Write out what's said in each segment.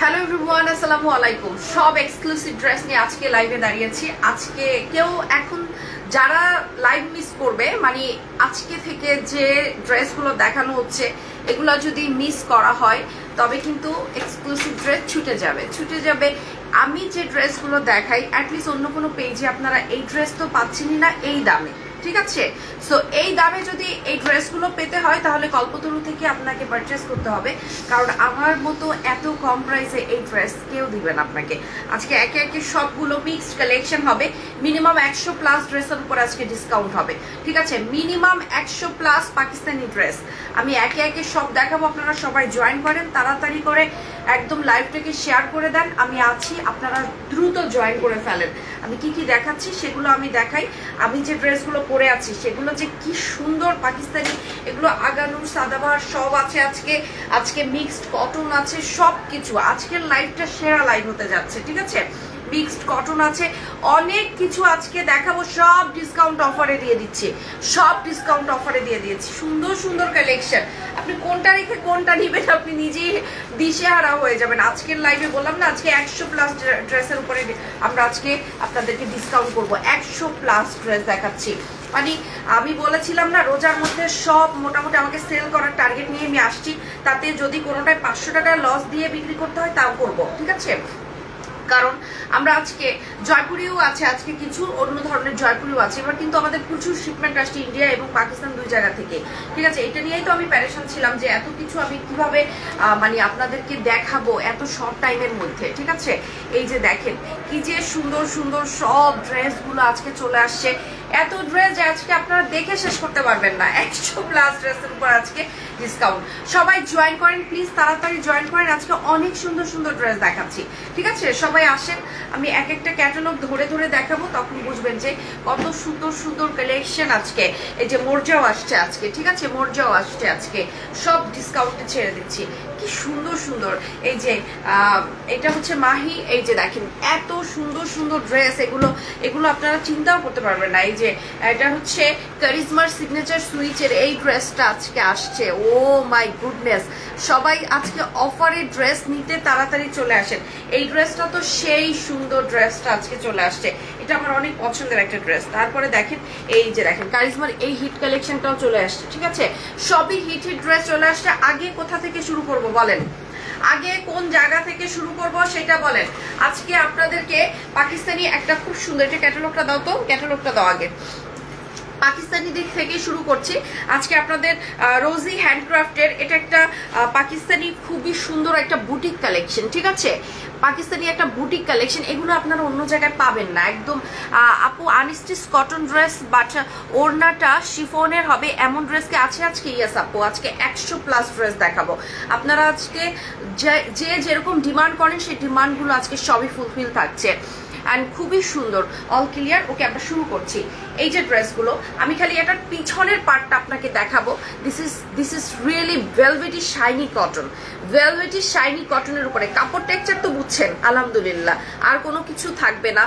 Hello everyone, আসসালামু আলাইকুম। সব এক্সক্লুসিভ ড্রেস নিয়ে আজকে লাইভে দাঁড়িয়েছি। আজকে কেউ এখন যারা লাইভ মিস করবে, মানে আজকে থেকে যে ড্রেসগুলো দেখানো হচ্ছে এগুলো যদি মিস করা হয় তবে কিন্তু এক্সক্লুসিভ ড্রেস ছুটে যাবে। আমি যে ড্রেসগুলো দেখাই অ্যাটলিস্ট অন্য কোনো পেজে আপনারা এই ড্রেস তো পাচ্ছেনই না এই দামে, ঠিক আছে? সো এই দামে যদি এই ড্রেসগুলো পেতে হয় তাহলে কল্পতরু থেকে আপনাকে পারচেস করতে হবে, কারণ আমার মতো এত কম প্রাইসে এই ড্রেস কেউ দিবেন আপনাকে। আজকে একে একে সবগুলো মিক্সড কালেকশন হবে। মিনিমাম 100+ ড্রেসের উপর আজকে ডিসকাউন্ট হবে, ঠিক আছে? মিনিমাম 100+ পাকিস্তানি ড্রেস আমি একে একে সব দেখাবো। আপনারা সবাই জয়েন করেন, তাড়াতাড়ি করে একদম লাইভটাকে শেয়ার করে দেন। আমি আছি, আপনারা দ্রুত জয়েন করে ফেলেন। আমি কি কি দেখাচ্ছি সেগুলো আমি দেখাই। আমি যে ড্রেসগুলো পরে আছি সেগুলো যে কি সুন্দর পাকিস্তানি, এগুলো আগানুর সাদাবাহার সব আছে। আজকে মিক্সড কটন আছে, সব কিছু। আজকের লাইভটা সেরা লাইভ হতে যাচ্ছে, ঠিক আছে? মিক্সড কটন আছে, অনেক কিছু আজকে দেখাবো। সব ডিসকাউন্ট অফারে দিয়ে দিচ্ছি, সুন্দর সুন্দর কালেকশন। আপনি কোনটা রেখে কোনটা নিবেন আপনি নিজেই দিশেহারা হয়ে যাবেন। আজকের লাইভে বললাম না, আজকে 100+ ড্রেসের উপরে আমরা আজকে আপনাদেরকে ডিসকাউন্ট করবো। 100+ ড্রেস দেখাচ্ছি। মানে আমি বলেছিলাম না, রোজার মধ্যে সব মোটামুটি আমাকে সেল করার টার্গেট নিয়ে আমি আসছি। তাতে যদি কোনোটায় 500 টাকা লস দিয়ে বিক্রি করতে হয় তাও করবো, ঠিক আছে? কারণ আমরা আজকে জয়পুরিও আছে, আজকে কিছু অন্য ধরনের জয়পুরিও আছে। এবার কিন্তু আমাদের প্রচুর শিপমেন্ট আসছে ইন্ডিয়া এবং পাকিস্তান দুই জায়গা থেকে, ঠিক আছে? এটা নিয়েই তো আমি প্যারেশান ছিলাম যে এত কিছু আমি কিভাবে মানে আপনাদেরকে দেখাবো এত শর্ট টাইমের মধ্যে, ঠিক আছে? এই যে দেখেন কি যে সুন্দর সুন্দর সব ড্রেসগুলো আজকে চলে আসছে। এত ড্রেস আজকে আপনারা দেখে শেষ করতে পারবেন না। 100+ ড্রেসের উপর আজকে ডিসকাউন্ট। সবাই জয়েন করেন প্লিজ, তাড়াতাড়ি জয়েন করেন। আজকে অনেক সুন্দর সুন্দর ড্রেস দেখাচ্ছি, ঠিক আছে? সবাই আসেন, আমি এক একটা ক্যাটালগ ধরে ধরে দেখাবো, তখন বুঝবেন যে কত সুন্দর সুন্দর কালেকশন আজকে। এই যে মোরজাও আসছে আজকে, ঠিক আছে? মোরজাও আসছে আজকে, সব ডিসকাউন্টে ছেড়ে দিচ্ছি। কি সুন্দর সুন্দর। এই যে এটা হচ্ছে মাহি। এই যে দেখেন এত সুন্দর সুন্দর ড্রেস, এগুলো আপনারা চিন্তাও করতে পারবেন না। এই যে এটা হচ্ছে কারিজমার সিগনেচার সুইচের এই ড্রেসটা আজকে আসছে। ও মাই গুডনেস, সবাই আজকে অফারে ড্রেস নিতে তাড়াতাড়ি চলে আসেন। এই ড্রেসটা তো সেই সুন্দর, ড্রেসটা আজকে চলে আসছে। এটা আমার অনেক পছন্দের একটা ড্রেস। তারপরে দেখেন এই যে দেখেন কারিজমার এই হিট কালেকশনটাও চলে আসছে, ঠিক আছে? সবই হিট ড্রেস চলে আসছে। আগে কোথা থেকে শুরু করব বলেন? আগে কোন জায়গা থেকে শুরু করব সেটা বলেন। আজকে আপনাদেরকে পাকিস্তানি একটা খুব সুন্দর, এটা ক্যাটালগটা দাও তো, ক্যাটালগটা দাও আগে। পাকিস্তানি দিক থেকে শুরু করছি আজকে আপনাদের। রোজি হ্যান্ডক্রাফটের এটা একটা পাকিস্তানি খুবই সুন্দর একটা বুটিক কালেকশন, ঠিক আছে? পাকিস্তানি একটা বুটিক কালেকশন, এগুলো আপনারা অন্য জায়গায় পাবেন না। একদম আপু আনস্টিচ কটন ড্রেস, বাট ওড়নাটা শিফনের হবে এমন ড্রেসকে আছে আজকে। ইয়েস আপু, আজকে 100+ ড্রেস দেখাবো। আপনারা আজকে যে যেরকম ডিমান্ড করেন সেই ডিমান্ডগুলো আজকে সবই ফুলফিল থাকছে। অ্যান্ড খুবই সুন্দর, অল ক্লিয়ার। ওকে, আমরা শুরু করছি। এই যে ড্রেসগুলো আমি খালি এটার পিছনের পার্টটা আপনাকে দেখাবো। This is really velvety shiny cotton. Velvety shiny কটনের উপরে কাপড় টেক্সচার তো বুঝছেন, আলহামদুলিল্লাহ, আর কোনো কিছু থাকবে না।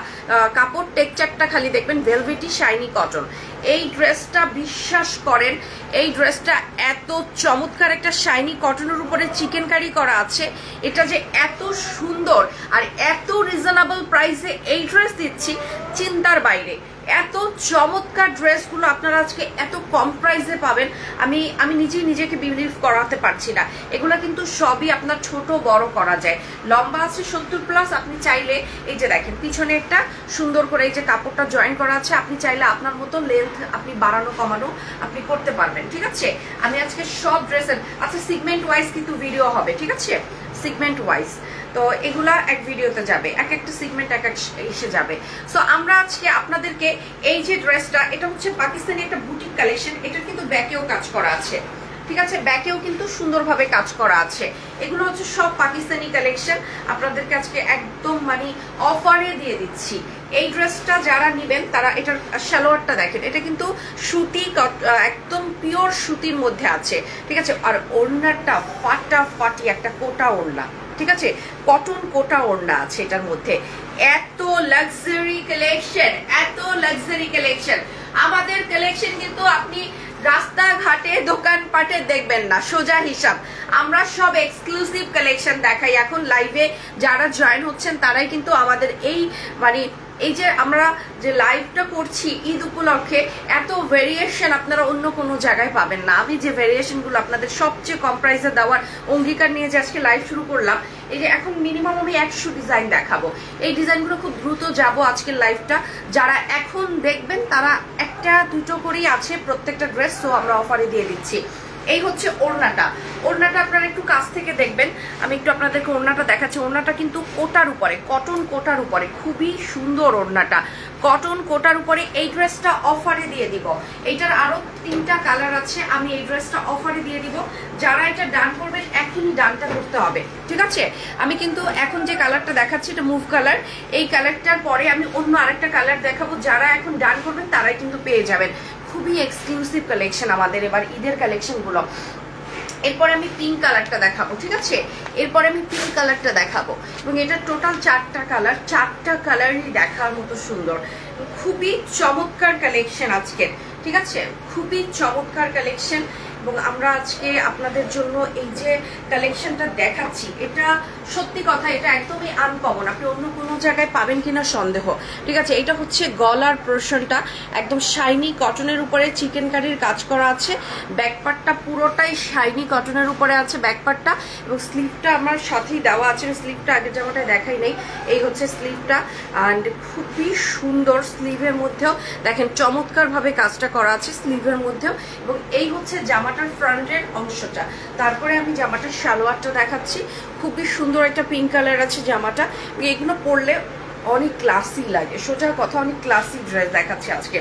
কাপড় টেক্সচারটা খালি দেখবেন, ভেলভেটি শাইনি কটন। এই ড্রেসটা বিশ্বাস করেন, এই ড্রেসটা এত চমৎকার একটা শাইনি কটনের উপরে চিকেন কারি করা আছে। এটা যে এত সুন্দর আর এত রিজনেবল প্রাইসে এই ড্রেস দিচ্ছি, চিন্তার বাইরে। এত চমৎকার ড্রেসগুলো আপনারা আজকে এত কম প্রাইসে পাবেন, আমি নিজেই নিজেকে বিলিভ করাতে পারছি না। এগুলো কিন্তু সবই আপনার ছোট বড় করা যায়। লম্বা আছে 70+, আপনি চাইলে এই যে দেখেন পিছনে একটা সুন্দর করে এই যে কাপড়টা জয়েন করা আছে, আপনি চাইলে আপনার মতো লেন্থ আপনি বাড়ানো কমানো আপনি করতে পারবেন, ঠিক আছে? আমি আজকে সব ড্রেসের আচ্ছা সিগমেন্ট ওয়াইজ কিন্তু ভিডিও হবে, ঠিক আছে? সিগমেন্ট ওয়াইজ তো এগুলা এক ভিডিওতে যাবে, এক একটা সিগমেন্ট এক এক এসে যাবে। সো আমরা আজকে আপনাদেরকে এই যে ড্রেসটা, এটা হচ্ছে পাকিস্তানি একটা বুটিক কালেকশন। এটা কিন্তু ব্যাকেও কাজ করা আছে, ঠিক আছে? ব্যাকেও কিন্তু সুন্দরভাবে কাজ করা আছে। এগুলো হচ্ছে সব পাকিস্তানি কালেকশন, আপনাদেরকে আজকে একদম মানে অফারে দিয়ে দিচ্ছি। এই ড্রেসটা যারা নেবেন তারা এটার সালোয়ারটা দেখেন, এটা কিন্তু সুতি, একদম পিওর সুতির মধ্যে আছে, ঠিক আছে? আর ওড়নাটা ফাটাফাটি একটা কোটা ওড়না, ঠিক আছে? কটন কোটা ওড়না আছে এটার মধ্যে। এত লাক্সারি কালেকশন, এত লাক্সারি কালেকশন। আমাদের কালেকশন কিন্তু আপনি রাস্তাঘাটে দোকানপাটে দেখবেন না, সোজা হিসাব। আমরা সব এক্সক্লুসিভ কালেকশন দেখাই। এখন লাইভে যারা জয়েন হচ্ছেন তারাই কিন্তু আমাদের এই মানে এই যে আমরা যে লাইভটা করছি ঈদ উপলক্ষে, এত ভেরিয়েশন আপনারা অন্য কোনো জায়গায় পাবেন না। আমি যে ভেরিয়েশনগুলো আপনাদের সবচেয়ে কম প্রাইসে দেওয়ার অঙ্গীকার নিয়ে যে আজকে লাইভ শুরু করলাম, এই যে এখন মিনিমাম আমি 100 ডিজাইন দেখাবো। এই ডিজাইনগুলো খুব দ্রুত যাব আজকের লাইভটা। যারা এখন দেখবেন তারা একটা দুটো করেই আছে প্রত্যেকটা ড্রেস, তো আমরা অফারে দিয়ে দিচ্ছি। এই হচ্ছে ওড়নাটা। ওড়নাটা আপনারা একটু কাছ থেকে দেখবেন, আমি একটু আপনাদেরকে ওড়নাটা দেখাচ্ছি। ওড়নাটা কিন্তু কোটার উপরে, কটন কোটার উপরে, খুবই সুন্দর ওড়নাটা, কটন কোটার উপরে। এই ড্রেসটা অফারে দিয়ে দিব। এইটার আরো 3টা কালার আছে, আমি এই ড্রেসটা অফারে দিয়ে দিব। যারা এটা ডান করবেন এখনই ডানটা করতে হবে, ঠিক আছে? আমি কিন্তু এখন যে কালারটা দেখাচ্ছি এটা মুভ কালার। এই কালারটার পরে আমি অন্য আরেকটা কালার দেখাবো। যারা এখন ডান করবেন তারাই কিন্তু পেয়ে যাবেন। খুবই এক্সক্লুসিভ কালেকশন আমাদের এবার ঈদের কালেকশনগুলো। এরপরে আমি পিঙ্ক কালারটা দেখাবো, ঠিক আছে? এরপরে আমি পিঙ্ক কালারটা দেখাবো এবং এটা টোটাল 4টা কালার, 4টা কালারই দেখার মতো সুন্দর। খুবই চমৎকার কালেকশন আজকে, ঠিক আছে? খুবই চমৎকার কালেকশন। এবং আমরা আজকে আপনাদের জন্য এই যে কালেকশনটা দেখাচ্ছি, এটা সত্যি কথা, এটা একদমই আনকমন, আপনি অন্য কোনো জায়গায় পাবেন কিনা সন্দেহ, ঠিক আছে? এটা হচ্ছে গলার পোরশনটা, একদম শাইনি কটনের উপরে চিকেন কারির কাজ করা আছে। ব্যাকপার্টটা পুরোটাই শাইনি কটনের উপরে আছে ব্যাকপার্টটা, এবং স্লিভটা আমার সাথেই দেওয়া আছে। স্লিভটা আগের জামাটায় দেখাই নেই, এই হচ্ছে স্লিভটা। অ্যান্ড খুবই সুন্দর, স্লিভের মধ্যেও দেখেন চমৎকার ভাবে কাজটা করা আছে স্লিভের মধ্যেও। এবং এই হচ্ছে জামাটার ফ্রন্টের অংশটা। তারপরে আমি জামাটার সালোয়ারটা দেখাচ্ছি, খুবই সুন্দর একটা পিঙ্ক কালার আছে জামাটা। এগুলো পরলে অনেক ক্লাসি লাগে, সোজা কথা, অনেক ক্লাসি ড্রেস দেখাচ্ছে আজকে।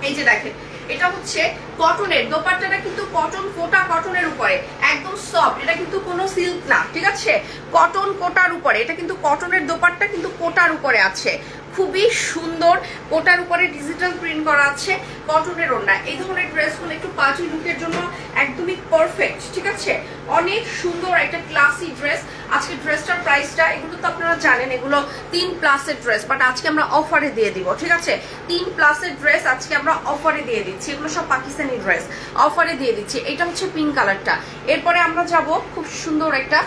এই যে দেখেন, এটা হচ্ছে কটনের, দোপাট্টাটা কিন্তু কটন কোটা কটনের উপরে, একদম সফট, এটা কিন্তু কোনো সিল্ক না, ঠিক আছে? কটন কোটার উপরে, এটা কিন্তু কটনের দোপাট্টা কিন্তু কোটার উপরে আছে। খুবই সুন্দর, কোটার উপরে ডিজিটাল প্রিন্ট করা আছে, কটনের ওড়না। এই ধরনের ড্রেসগুলো একটু পার্টি লুকের জন্য একদমই পারফেক্ট, ঠিক আছে? অনেক সুন্দর একটা ক্লাসি ড্রেস। আজকে ড্রেসটার প্রাইসটা, এগুলো তো আপনারা জানেন, এগুলো 3+ ড্রেস, বাট আজকে আমরা অফারে দিয়ে দিব, ঠিক আছে? 3+ ড্রেস আজকে আমরা অফারে দিয়ে দিচ্ছি। এগুলো সব পাকিস্তানি ড্রেস, অফারে দিয়ে দিচ্ছি। এটা হচ্ছে পিঙ্ক কালারটা। এরপরে আমরা যাব খুব সুন্দর একটা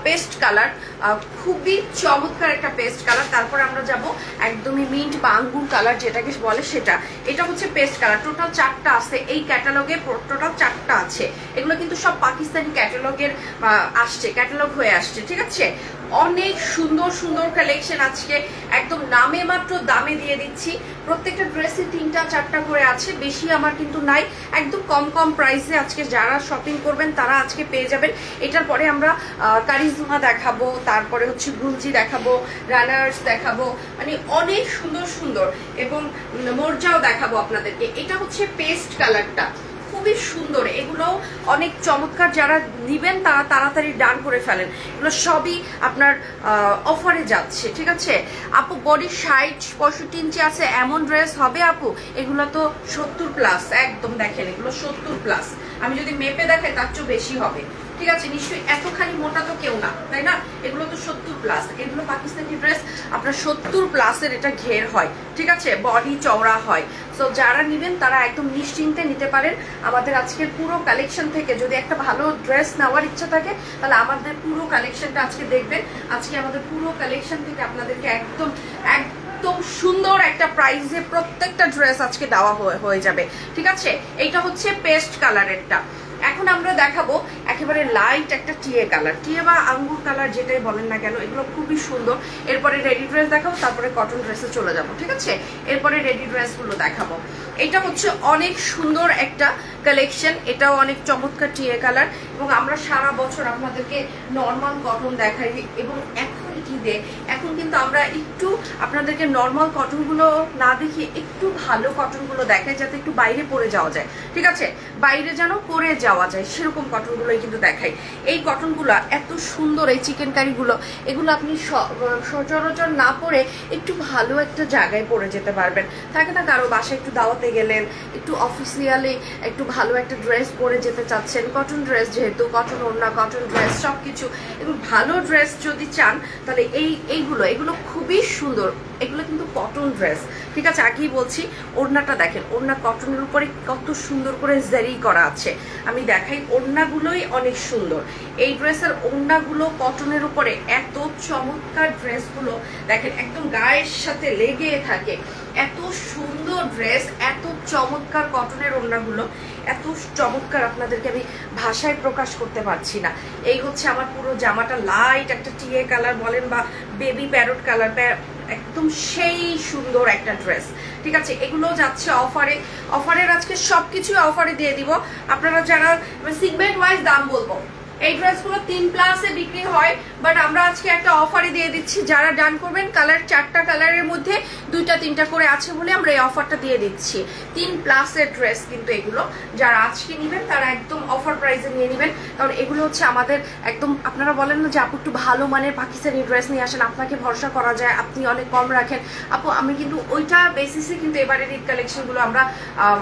পেস্ট কালার, খুবই চমৎকার একটা পেস্ট কালার। তারপরে আমরা যাব একদমই মিন্ট বা আঙ্গুর কালার যেটাকে বলে সেটা। এটা হচ্ছে পেস্ট কালার। টোটাল 4টা আছে এই ক্যাটালগে, টোটাল 4টা আছে। এগুলো কিন্তু সব পাকিস্তানি ক্যাটালগের আসছে, ক্যাটালগ হয়ে আসছে, ঠিক আছে? অনেক সুন্দর সুন্দর কালেকশন আজকে একদম নামে মাত্র দামে দিয়ে দিচ্ছি। প্রত্যেকটা ড্রেসে 3টা 4টা করে আছে, বেশি আমার কিন্তু নাই। একদম কম কম প্রাইসে আজকে যারা শপিং করবেন তারা আজকে পেয়ে যাবেন। এটার পরে আমরা কারিজমা দেখাবো, তারপরে হচ্ছে গুলজি দেখাবো, রানার্স দেখাবো, মানে অনেক সুন্দর সুন্দর, এবং মোরজাও দেখাবো আপনাদেরকে। এটা হচ্ছে পেস্ট কালারটা, খুবই সুন্দর। এগুলো অনেক চমৎকার, যারা নিবেন তারা তাড়াতাড়ি ডান করে ফেলেন। এগুলো সবই আপনার অফারে যাচ্ছে, ঠিক আছে? আপু বডি 60-65 ইঞ্চি আছে এমন ড্রেস হবে আপু? এগুলো তো 70+, একদম দেখেন এগুলো 70+। আমি যদি মেপে দেখাই তার চেয়েও বেশি হবে, ঠিক আছে? নিশ্চয়ই এতখানি মোটা তো কেউ না, তাই না? এগুলো তো 70+। এগুলো পাকিস্তানি ড্রেস, আপনার 70+-এর এটা ঘের হয়, ঠিক আছে? বডি চওড়া হয়। সো যারা নেবেন তারা একদম নিশ্চিন্তে নিতে পারেন আমাদের আজকের পুরো কালেকশন থেকে। যদি একটা ভালো ড্রেস নেওয়ার ইচ্ছা থাকে তাহলে আমাদের পুরো কালেকশনটা আজকে দেখবেন। আজকে আমাদের পুরো কালেকশন থেকে আপনাদেরকে একদম একদম সুন্দর একটা প্রাইসে প্রত্যেকটা ড্রেস আজকে দেওয়া হয়ে যাবে, ঠিক আছে? এইটা হচ্ছে পেস্ট কালারেরটা। এখন আমরা দেখাবো একেবারে লাইট একটা টিয়ে কালার, টিয়ে বা আঙ্গুর কালার যেটাই বলেন না কেন, এগুলো খুবই সুন্দর। এরপরে রেডি ড্রেস দেখাবো, তারপরে কটন ড্রেসে চলে যাবো, ঠিক আছে? এরপরে রেডি ড্রেসগুলো দেখাবো। এটা হচ্ছে অনেক সুন্দর একটা কালেকশন, এটাও অনেক চমৎকার টিয়ে কালার। এবং আমরা সারা বছর আপনাদেরকে নর্মাল কটন দেখাই, এবং এখন ঈদে এখন কিন্তু আমরা একটু আপনাদেরকে নর্মাল কটনগুলো না দেখিয়ে একটু ভালো কটনগুলো দেখাই, যাতে একটু বাইরে পরে যাওয়া যায়, ঠিক আছে? বাইরে যেন পরে যাওয়া যায় সেরকম কটনগুলোই কিন্তু দেখাই। এই কটনগুলো এত সুন্দর, এই চিকেন কারিগুলো, এগুলো আপনি সচরাচর না পরে একটু ভালো একটা জায়গায় পরে যেতে পারবেন। থাকে না কারো বাসায় একটু দাওয়াতে গেলেন, একটু অফিসিয়ালি একটু ভালো একটা ড্রেস পরে যেতে চাচ্ছেন, কটন ড্রেস যেহেতু, কটন ওড়না, কটন ড্রেস সবকিছু, এবং ভালো ড্রেস যদি চান তাহলে এগুলো খুবই সুন্দর। এগুলো কিন্তু কটন ড্রেস, ঠিক আছে। আগেই বলছি ওড়নাটা দেখেন, ওড়না কটনের উপরে কত সুন্দর করে জারি করা আছে। আমি দেখাই, ওড়নাগুলোই অনেক সুন্দর। এই ড্রেসের ওড়নাগুলো কটনের উপরে এত চমৎকার, ড্রেসগুলো দেখেন একদম গায়ের সাথে লেগে থাকে, এত সুন্দর ড্রেস, এত চমৎকার কটনের ওড়নাগুলো, এত চমৎকার, আপনাদেরকে আমি ভাষায় প্রকাশ করতে পারছি না। এই হচ্ছে আমার পুরো জামাটা, লাইট একটা টিয়ে কালার বলেন বা বেবি প্যারট কালার, একদম সেই সুন্দর একটা ড্রেস, ঠিক আছে। এগুলো যাচ্ছে অফারে, অফারের আজকে সবকিছু অফারে দিয়ে দিব। আপনারা যারা সিগমেন্ট ওয়াইজ দাম বলবো, এই ড্রেসগুলো 3+ বিক্রি হয়, বাট আমরা আজকে একটা অফারে দিয়ে দিচ্ছি। যারা ডান করবেন, কালার 4টা কালারের মধ্যে 2টা 3টা করে আছে বলে আমরা এই অফারটা দিয়ে দিচ্ছি। 3+ ড্রেস কিন্তু এগুলো, যারা আজকে নেবেন তারা একদম অফার প্রাইসে নিয়ে নেবেন, কারণ এগুলো হচ্ছে আমাদের একদম, আপনারা বলেন না যে আপু একটু ভালো মানের পাকিস্তানি ড্রেস নিয়ে আসেন, আপনাকে ভরসা করা যায়, আপনি অনেক কম রাখেন। আপু আমি কিন্তু ওইটা বেসিসে কিন্তু এবারের ঈদ কালেকশনগুলো আমরা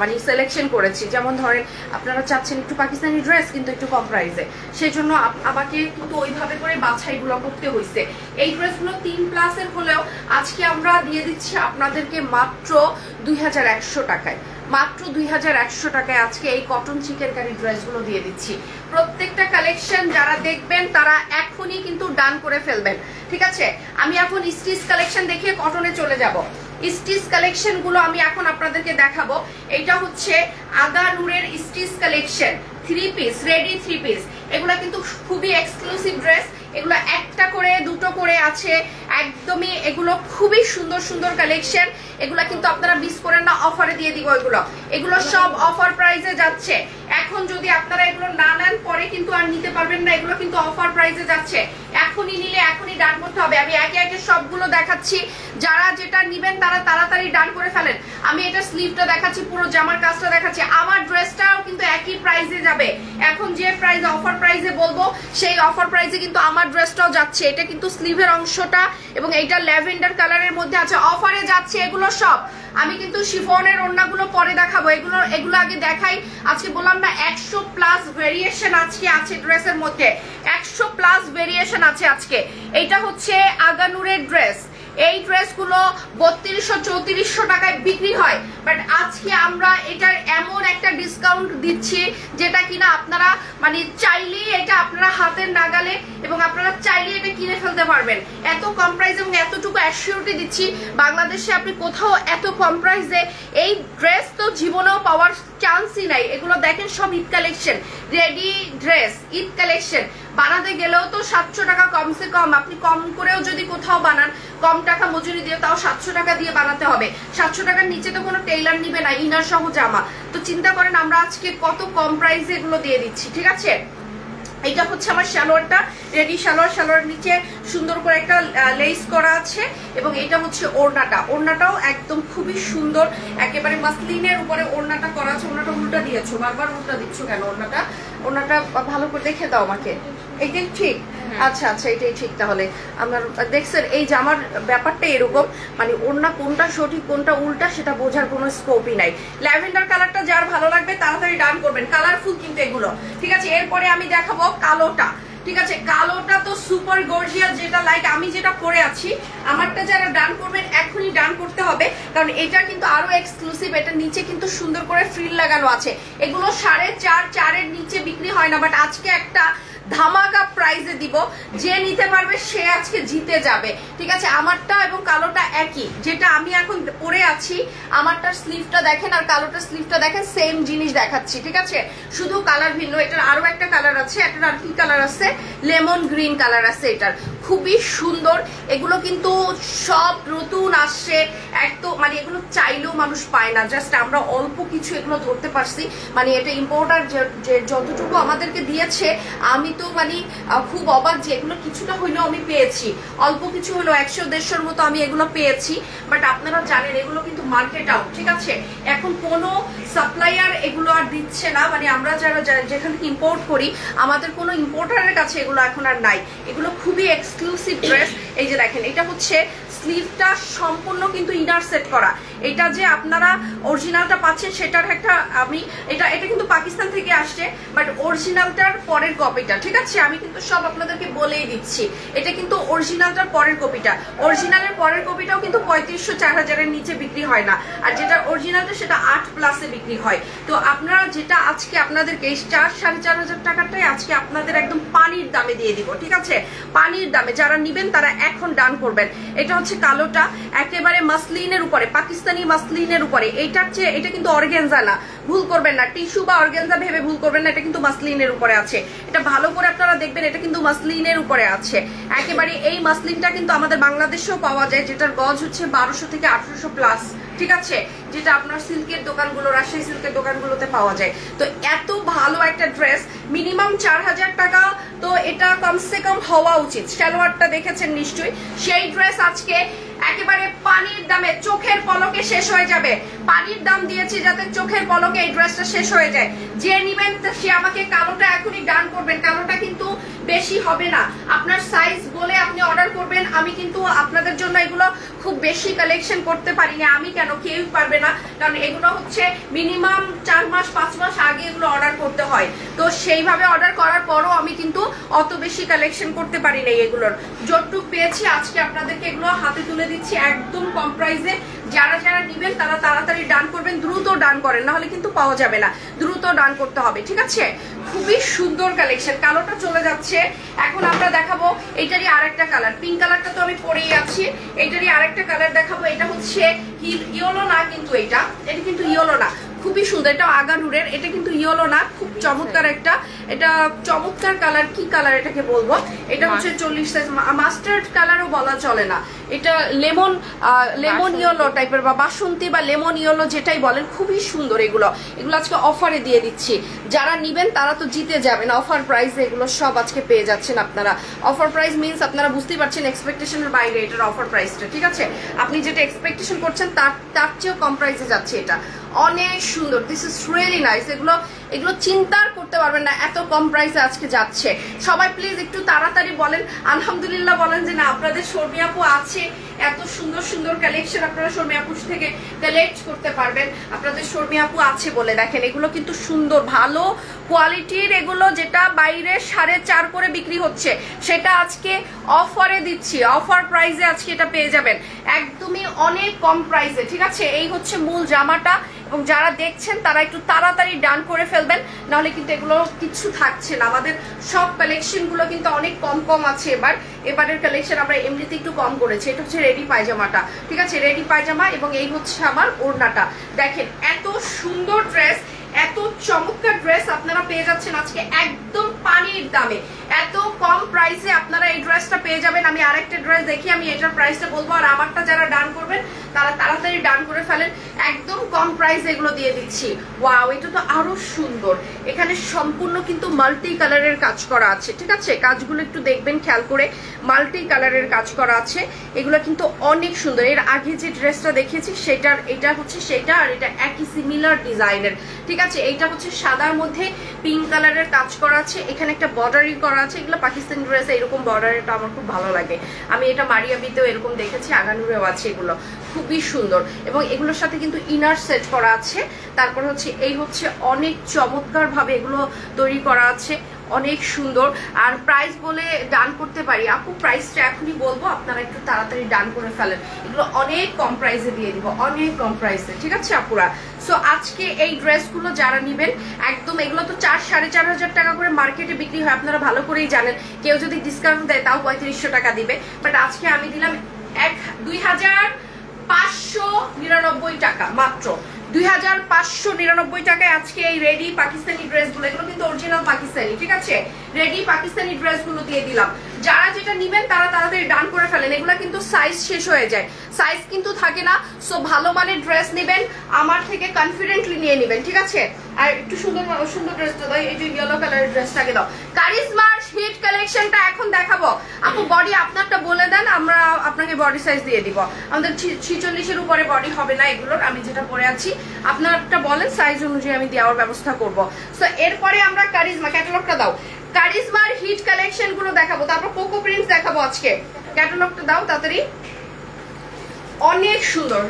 মানে সিলেকশন করেছি। যেমন ধরেন আপনারা চাচ্ছেন একটু পাকিস্তানি ড্রেস কিন্তু একটু কম প্রাইসে, সেই জন্য আমাকে কিন্তু ওইভাবে করে বাছাইগুলো করতে হয়েছে। এই ড্রেসগুলো 3+ হলেও আজকে আমরা দিয়ে দিচ্ছি আপনাদেরকে মাত্র 2100 টাকায়, মাত্র 2100 টাকায় আজকে এই কটন চিকেনকারি ড্রেসগুলো দিয়ে দিচ্ছি। প্রত্যেকটা কালেকশন যারা দেখবেন তারা এখনই কিন্তু ডান করে ফেলবেন, ঠিক আছে। আমি এখন স্টিচ কালেকশন দেখিয়ে কটনে চলে যাব। স্টিচ কালেকশন গুলো আমি এখন আপনাদেরকে দেখাবো। এটা হচ্ছে আগা নূরের stitch collection, 3 piece, ready 3 piece. এগুলা কিন্তু খুবই এক্সক্লুসিভ ড্রেস, এগুলো একটা করে 2টো করে আছে, একদমই এগুলো খুবই সুন্দর সুন্দর কালেকশন। এগুলা কিন্তু আপনারা মিস করেন না, অফারে দিয়ে দিব এগুলো সব অফার প্রাইসে যাচ্ছে। এখন যদি আপনারা এগুলো না নেন পরে কিন্তু আর নিতে পারবেন না, এগুলো কিন্তু অফার প্রাইসে যাচ্ছে। এখনই নিলে এখনই ডান করতে হবে। আমি একে একে সবগুলো দেখাচ্ছি, যারা যেটা নিবেন তারা তাড়াতাড়ি ডান করে ফেলেন। আমি এটা স্লিভটা দেখাচ্ছি, পুরো জামার কাজটা দেখাচ্ছি। আমার ড্রেসটাও কিন্তু একই প্রাইসে যাবে। এখন যে প্রাইস অফার প্রাইসে বলবো সেই অফার প্রাইসে কিন্তু আমার ড্রেসটাও যাচ্ছে। এটা কিন্তু স্লিভের অংশটা এবং এইটা ল্যাভেন্ডার কালারের মধ্যে আছে, অফারে যাচ্ছে এগুলো সব। আমি কিন্তু শিফনের ওড়নাগুলো পরে দেখাবো, এগুলো আগে দেখাই। আজকে বললাম না 100+ ভেরিয়েশন আজকে আছে ড্রেসের মধ্যে, 100+ ভেরিয়েশন আছে আজকে। এইটা হচ্ছে আগানুরের ড্রেস, এই ড্রেসগুলো 3200-3400 টাকায় বিক্রি হয়, বাট আজকে আমরা এটার এমন একটা ডিসকাউন্ট দিচ্ছি যেটা কিনা আপনারা মানে চাইলেই এটা আপনারা হাতের নাগালে এবং আপনারা চাইলেই এটা কিনে ফেলতে পারবেন। এত কম প্রাইস এবং এতটুকু অ্যাসিউরিটি দিচ্ছি, বাংলাদেশে আপনি কোথাও এত কম প্রাইসে এই ড্রেস তো জীবনেও পাওয়ার চান্সই নাই। এগুলো দেখেন সব Eid collection, ready dress Eid collection. বানাতে গেলেও তো 700 টাকা কমসে কম, আপনি কম করেও যদি কোথাও বানান, কম টাকা মজুরি দিয়ে, তাও 700 টাকা দিয়ে বানাতে হবে। 700 টাকার নিচে তো কোনো টেইলার নিবে না, ইনার সহ জামা। তো চিন্তা করেন আমরা আজকে কত কম প্রাইসে এগুলো দিয়ে দিচ্ছি, ঠিক আছে। এটা হচ্ছে আমার সালোয়ারটা, রেডি সালোয়ার, সালোয়ার নিচে সুন্দর করে একটা লেস করা আছে এবং এটা হচ্ছে ওড়নাটা, ওড়নাটাও একদম খুবই সুন্দর, একেবারে মাসলিনের উপরে ওড়নাটা করা আছে। ওড়নাটা উল্টা দিয়েছো, বারবার উল্টা দিচ্ছ কেন? ওড়নাটা ভালো করে দেখে দাও আমাকে। এইটাই ঠিক? আচ্ছা আচ্ছা, এটাই ঠিক। তাহলে আমার দেখছেন এই জামার ব্যাপারটা এরকম, মানে ওড়না কোনটা সঠিক কোনটা উল্টা সেটা বোঝার কোনো স্কোপই নাই। ল্যাভেন্ডার কালারটা যার ভালো লাগবে তাড়াতাড়ি ডান করবেন, কালারফুল কিন্তু এগুলো, ঠিক আছে। এরপরে আমি দেখাবো কালোটা, ঠিক আছে। কালোটা তো সুপার গর্জিয়াস, যেটা লাইক আমি যেটা পরে আছি, আমারটা যারা ডান করবেন এখনই ডান করতে হবে, কারণ এটা কিন্তু আরো এক্সক্লুসিভ। এটা নিচে কিন্তু সুন্দর করে ফ্রিল লাগানো আছে। এগুলো 4.5-4 এর নিচে বিক্রি হয় না, বাট আজকে একটা ধামাকা প্রাইজে দিব, যে নিতে পারবে সে আজকে জিতে যাবে, ঠিক আছে। আমারটা এবং কালোটা একই, যেটা আমি এখন পরে আছি আমারটার স্লিভটা দেখেন আর কালোটার স্লিভটা দেখেন, সেম জিনিস দেখাচ্ছি, ঠিক আছে। শুধু কালার ভিন্ন। এটার আরো একটা কালার আছে, এটার আর কি কালার আছে, লেমন গ্রিন কালার আছে। এটার খুবই সুন্দর। এগুলো কিন্তু সব নতুন আসছে, একদম মানে এগুলো চাইলেও মানুষ পায় না, জাস্ট আমরা অল্প কিছু এগুলো ধরতে পারছি। মানে এটা ইম্পোর্টার যে যতটুকু আমাদেরকে দিয়েছে, আমি তো মানে খুব অবাক যে এগুলো কিছুটা হইলেও আমি পেয়েছি, অল্প কিছু হলো 100-150 মতো আমি এগুলো পেয়েছি। বাট আপনারা জানেন এগুলো কিন্তু মার্কেট আউট, ঠিক আছে। এখন কোনো সাপ্লাইয়ার এগুলো আর দিচ্ছে না, মানে আমরা যারা যেখান থেকে ইম্পোর্ট করি আমাদের কোনো ইম্পোর্টারের কাছে এগুলো এখন আর নাই। এগুলো খুবই এক্সক্লুসিভ ড্রেস। এই যে দেখেন, এটা হচ্ছে স্লিভটা সম্পূর্ণ কিন্তু ইনার সেট করা, এটা যে আপনারা অরিজিনালটা পাচ্ছেন সেটার একটা আমি এটা কিন্তু পাকিস্তান থেকে আসছে, বাট অরিজিনালটার পরের কপিটা, ঠিক আছে? আমি কিন্তু সব আপনাদেরকে বলেই দিচ্ছি, এটা কিন্তু অরিজিনালটার পরের কপিটা। অরিজিনালের পরের কপিটাও কিন্তু 3500-4000-এর নিচে বিক্রি হয় না, আর যেটা অরিজিনালটা সেটা 8+ বিক্রি হয়। তো আপনারা যেটা আজকে আপনাদেরকে এই 4-4.5 টাকাটাই আজকে আপনাদের একদম পানির দামে দিয়ে দিব, ঠিক আছে? পানির দামে যারা নিবেন তারা এখন ডান করবেন। এটা হচ্ছে কালোটা, একেবারে মাসলিনের উপরে, পাকিস্তানি মাসলিনের উপরে। এইটার চেয়ে এটা কিন্তু অর্গানজা না, ভুল করবেন না, টিস্যু বা অর্গানজা ভেবে ভুল করবেন না, এটা কিন্তু মাসলিনের উপরে আছে। এটা ভালো করে আপনারা দেখবেন, এটা কিন্তু মাসলিনের উপরে আছে একেবারে। এই মাসলিনটা কিন্তু আমাদের বাংলাদেশেও পাওয়া যায়, যেটার গজ হচ্ছে 1200 থেকে 1800+, ঠিক আছে? যেটা আপনার সিল্কের দোকানগুলো, রাজশাহী সিল্কের দোকানগুলোতে পাওয়া যায়। তো এত ভালো একটা ড্রেস, মিনিমাম 4000 টাকা, তো এটা কমসে কম হওয়া উচিত। সালোয়ারটা দেখেছেন নিশ্চয়ই, সেই ড্রেস আজকে একেবারে পানির দামে, চোখের পলকে শেষ হয়ে যাবে। পানির দাম দিয়েছি যাতে চোখের পলকে এই ড্রেসটা শেষ হয়ে যায়। যে নিবেন সে আমাকে কালোটা এখনই ডান করবেন, কালোটা কিন্তু বেশি হবে না, আপনার সাইজ বলে আপনি অর্ডার করবেন। আমি কিন্তু আপনাদের জন্য এগুলো খুব বেশি কালেকশন করতে পারি না, আমি কেন, কেউ পারবে না, কারণ এগুলো হচ্ছে মিনিমাম 4 মাস 5 মাস আগে এগুলো অর্ডার করতে হয়। তো সেইভাবে অর্ডার করার পরও আমি কিন্তু অত বেশি কালেকশন করতে পারি না। এগুলোর যতটুকু পেয়েছি আজকে আপনাদেরকে এগুলো হাতে তুলে দিচ্ছি একদম কম প্রাইসে। যারা যারা নিবেন তারা তাড়াতাড়ি ডান করবেন, দ্রুত ডান করেন, নাহলে কিন্তু পাওয়া যাবে না, দ্রুত ডান করতে হবে, ঠিক আছে? খুবই সুন্দর কালেকশন। কালোটা চলে যাচ্ছে, এখন আমরা দেখাবো এটারই আরেকটা কালার। পিঙ্ক কালারটা তো আমি পরেই আছি, এটারই আরেকটা কালার দেখাবো। এটা হচ্ছে ইয়েলো না, কিন্তু এটা কিন্তু ইয়েলো না, খুবই সুন্দর। এটা আগানুরের, এটা কিন্তু ইয়েলো না, খুব চমৎকার একটা, এটা চমৎকার কালার। কি কালার এটাকে বলবো? এটা হচ্ছে 40 সাইজ, মাস্টার্ড কালারও বলা চলে না, এটা লেমন ইয়েলো টাইপের বা বাসন্তী বা লেমন ইয়েলো যেটাই বলেন, খুবই সুন্দর। এগুলো আজকে অফারে দিয়ে দিচ্ছি, যারা নিবেন তারা তো জিতে যাবেন। অফার প্রাইসে এগুলো সব আজকে পেয়ে যাচ্ছেন আপনারা। অফার প্রাইস মিনস আপনারা বুঝতেই পারছেন এক্সপেকটেশনের বাইরে এটার অফার প্রাইসটা, ঠিক আছে? আপনি যেটা এক্সপেকটেশন করছেন তার চেয়েও কম প্রাইসে যাচ্ছে এটা, অনেক সুন্দর। This is really nice. এগুলো চিন্তার করতে পারবেন না এত কম প্রাইসে আজকে যাচ্ছে। সবাই প্লিজ একটু তাড়াতাড়ি বলেন আলহামদুলিল্লাহ, বলেন যে না আপনাদের শর্মি আপু আছে, এত সুন্দর সুন্দর কালেকশন আপনারা শর্মি আপু থেকে কালেক্ট করতে পারবেন। আপনাদের শর্মি আপু আছে বলে দেখেন, এগুলো কিন্তু সুন্দর ভালো কোয়ালিটির। এগুলো যেটা বাইরে 4.5 করে বিক্রি হচ্ছে সেটা আজকে অফারে দিচ্ছি, অফার প্রাইসে আজকে এটা পেয়ে যাবেন একদমই অনেক কম প্রাইসে, ঠিক আছে? এই হচ্ছে মূল জামাটা, এবং যারা দেখছেন তারা একটু তাড়াতাড়ি ডান করে ফেলবেন, নাহলে কিন্তু এগুলো কিছু থাকছে না। আমাদের সব কালেকশন গুলো কিন্তু অনেক কম কম আছে। এবারের কালেকশন আমরা এমনিতে একটু কম করেছি। এটা হচ্ছে রেডি পায়জামাটা, ঠিক আছে? রেডি পায়জামা, এবং এই হচ্ছে আমার ওড়নাটা। দেখেন এত সুন্দর ড্রেস, এত চমৎকার ড্রেস আপনারা পেয়ে যাচ্ছেন আজকে একদম পানির দামে, এত কম প্রাইসে আপনারা এই ড্রেসটা পেয়ে যাবেন। আমি আরেকটা ড্রেস দেখি, আমি এটার প্রাইসটা বলবো, আর আমারটা যারা ডান করবেন তারা তাড়াতাড়ি ডান করে ফেলেন, একদম কম প্রাইসে এগুলো দিয়ে দিচ্ছি। ওয়াও, এটা তো আরো সুন্দর। এখানে সম্পূর্ণ কিন্তু মাল্টি কালারের কাজ করা আছে, ঠিক আছে? কাজগুলো একটু দেখবেন খেয়াল করে, মাল্টি কালারের কাজ করা আছে। এগুলো কিন্তু অনেক সুন্দর। এর আগে যে ড্রেসটা দেখিয়েছি সেটার, এটা হচ্ছে সেটা, আর এটা একই সিমিলার ডিজাইনের, ঠিক আছে? এইটা হচ্ছে সাদার মধ্যে পিঙ্ক কালারের কাজ করা আছে, এখানে একটা বর্ডারি করা আছে। এগুলো পাকিস্তানি ড্রেসে এরকম বর্ডারটা আমার খুব ভালো লাগে। আমি এটা মারিয়াবিতেও এরকম দেখেছি, আগানুরেও আছে। এগুলো খুবই সুন্দর, এবং এগুলোর সাথে কিন্তু ইনার সেট করা আছে। তারপর হচ্ছে এই হচ্ছে অনেক চমৎকার ভাবে এগুলো তৈরি করা আছে, অনেক সুন্দর। আর প্রাইস বলে ডান করতে পারি আপু, প্রাইসটা এখনই বলবো, আপনারা একটু তাড়াতাড়ি ডান করে ফেলেন। এগুলো অনেক কম প্রাইসে দিয়ে দিব, অনেক কম প্রাইসে, ঠিক আছে আপুরা? সো আজকে এই ড্রেসগুলো যারা নিবেন একদম, এগুলো তো 4-4.5 টাকা করে মার্কেটে বিক্রি হয়, আপনারা ভালো করেই জানেন। কেউ যদি ডিসকাউন্ট দেয় তাও 3500 টাকা দিবে, বাট আজকে আমি দিলাম 2599 টাকা, মাত্র 2599 টাকায় আজকে এই রেডি পাকিস্তানি ড্রেসগুলো। এগুলো কিন্তু অরিজিনাল পাকিস্তানি, ঠিক আছে? রেডি পাকিস্তানি ড্রেসগুলো দিয়ে দিলাম। যারা যেটা নিবেন তারা তাড়াতাড়ি ডান করে ফেলেন। এগুলো কিন্তু সাইজ শেষ হয়ে যায়, সাইজ কিন্তু থাকে না। সো ভালো মানের ড্রেস নেবেন, আমার থেকে কনফিডেন্টলি নিয়ে নেবেন, ঠিক আছে? আর একটু সুন্দর সুন্দর ড্রেসটা দাও, এই যে ইয়েলো কালারের ড্রেসটাকে দাও। কারিজমার হিট কালেকশনটা এখন দেখাবো। আপু বডি আপনারটা বলে দেন, আমরা আপনাকে বডি সাইজ দিয়ে দিব। আমাদের 46-এর উপরে বডি হবে না এগুলোর, আমি যেটা পরে আছি। আপনারটা বলেন, সাইজ অনুযায়ী আমি দেওয়ার ব্যবস্থা করব। সো এরপরে আমরা কারিজমা ক্যাটালগটা দাও, কারিজমার হিট কালেকশন গুলো দেখাবো, তারপর কোকো প্রিন্টস দেখাবো আজকে। ক্যাটালগটা দাও তাড়াতাড়ি। অনেক সুন্দর,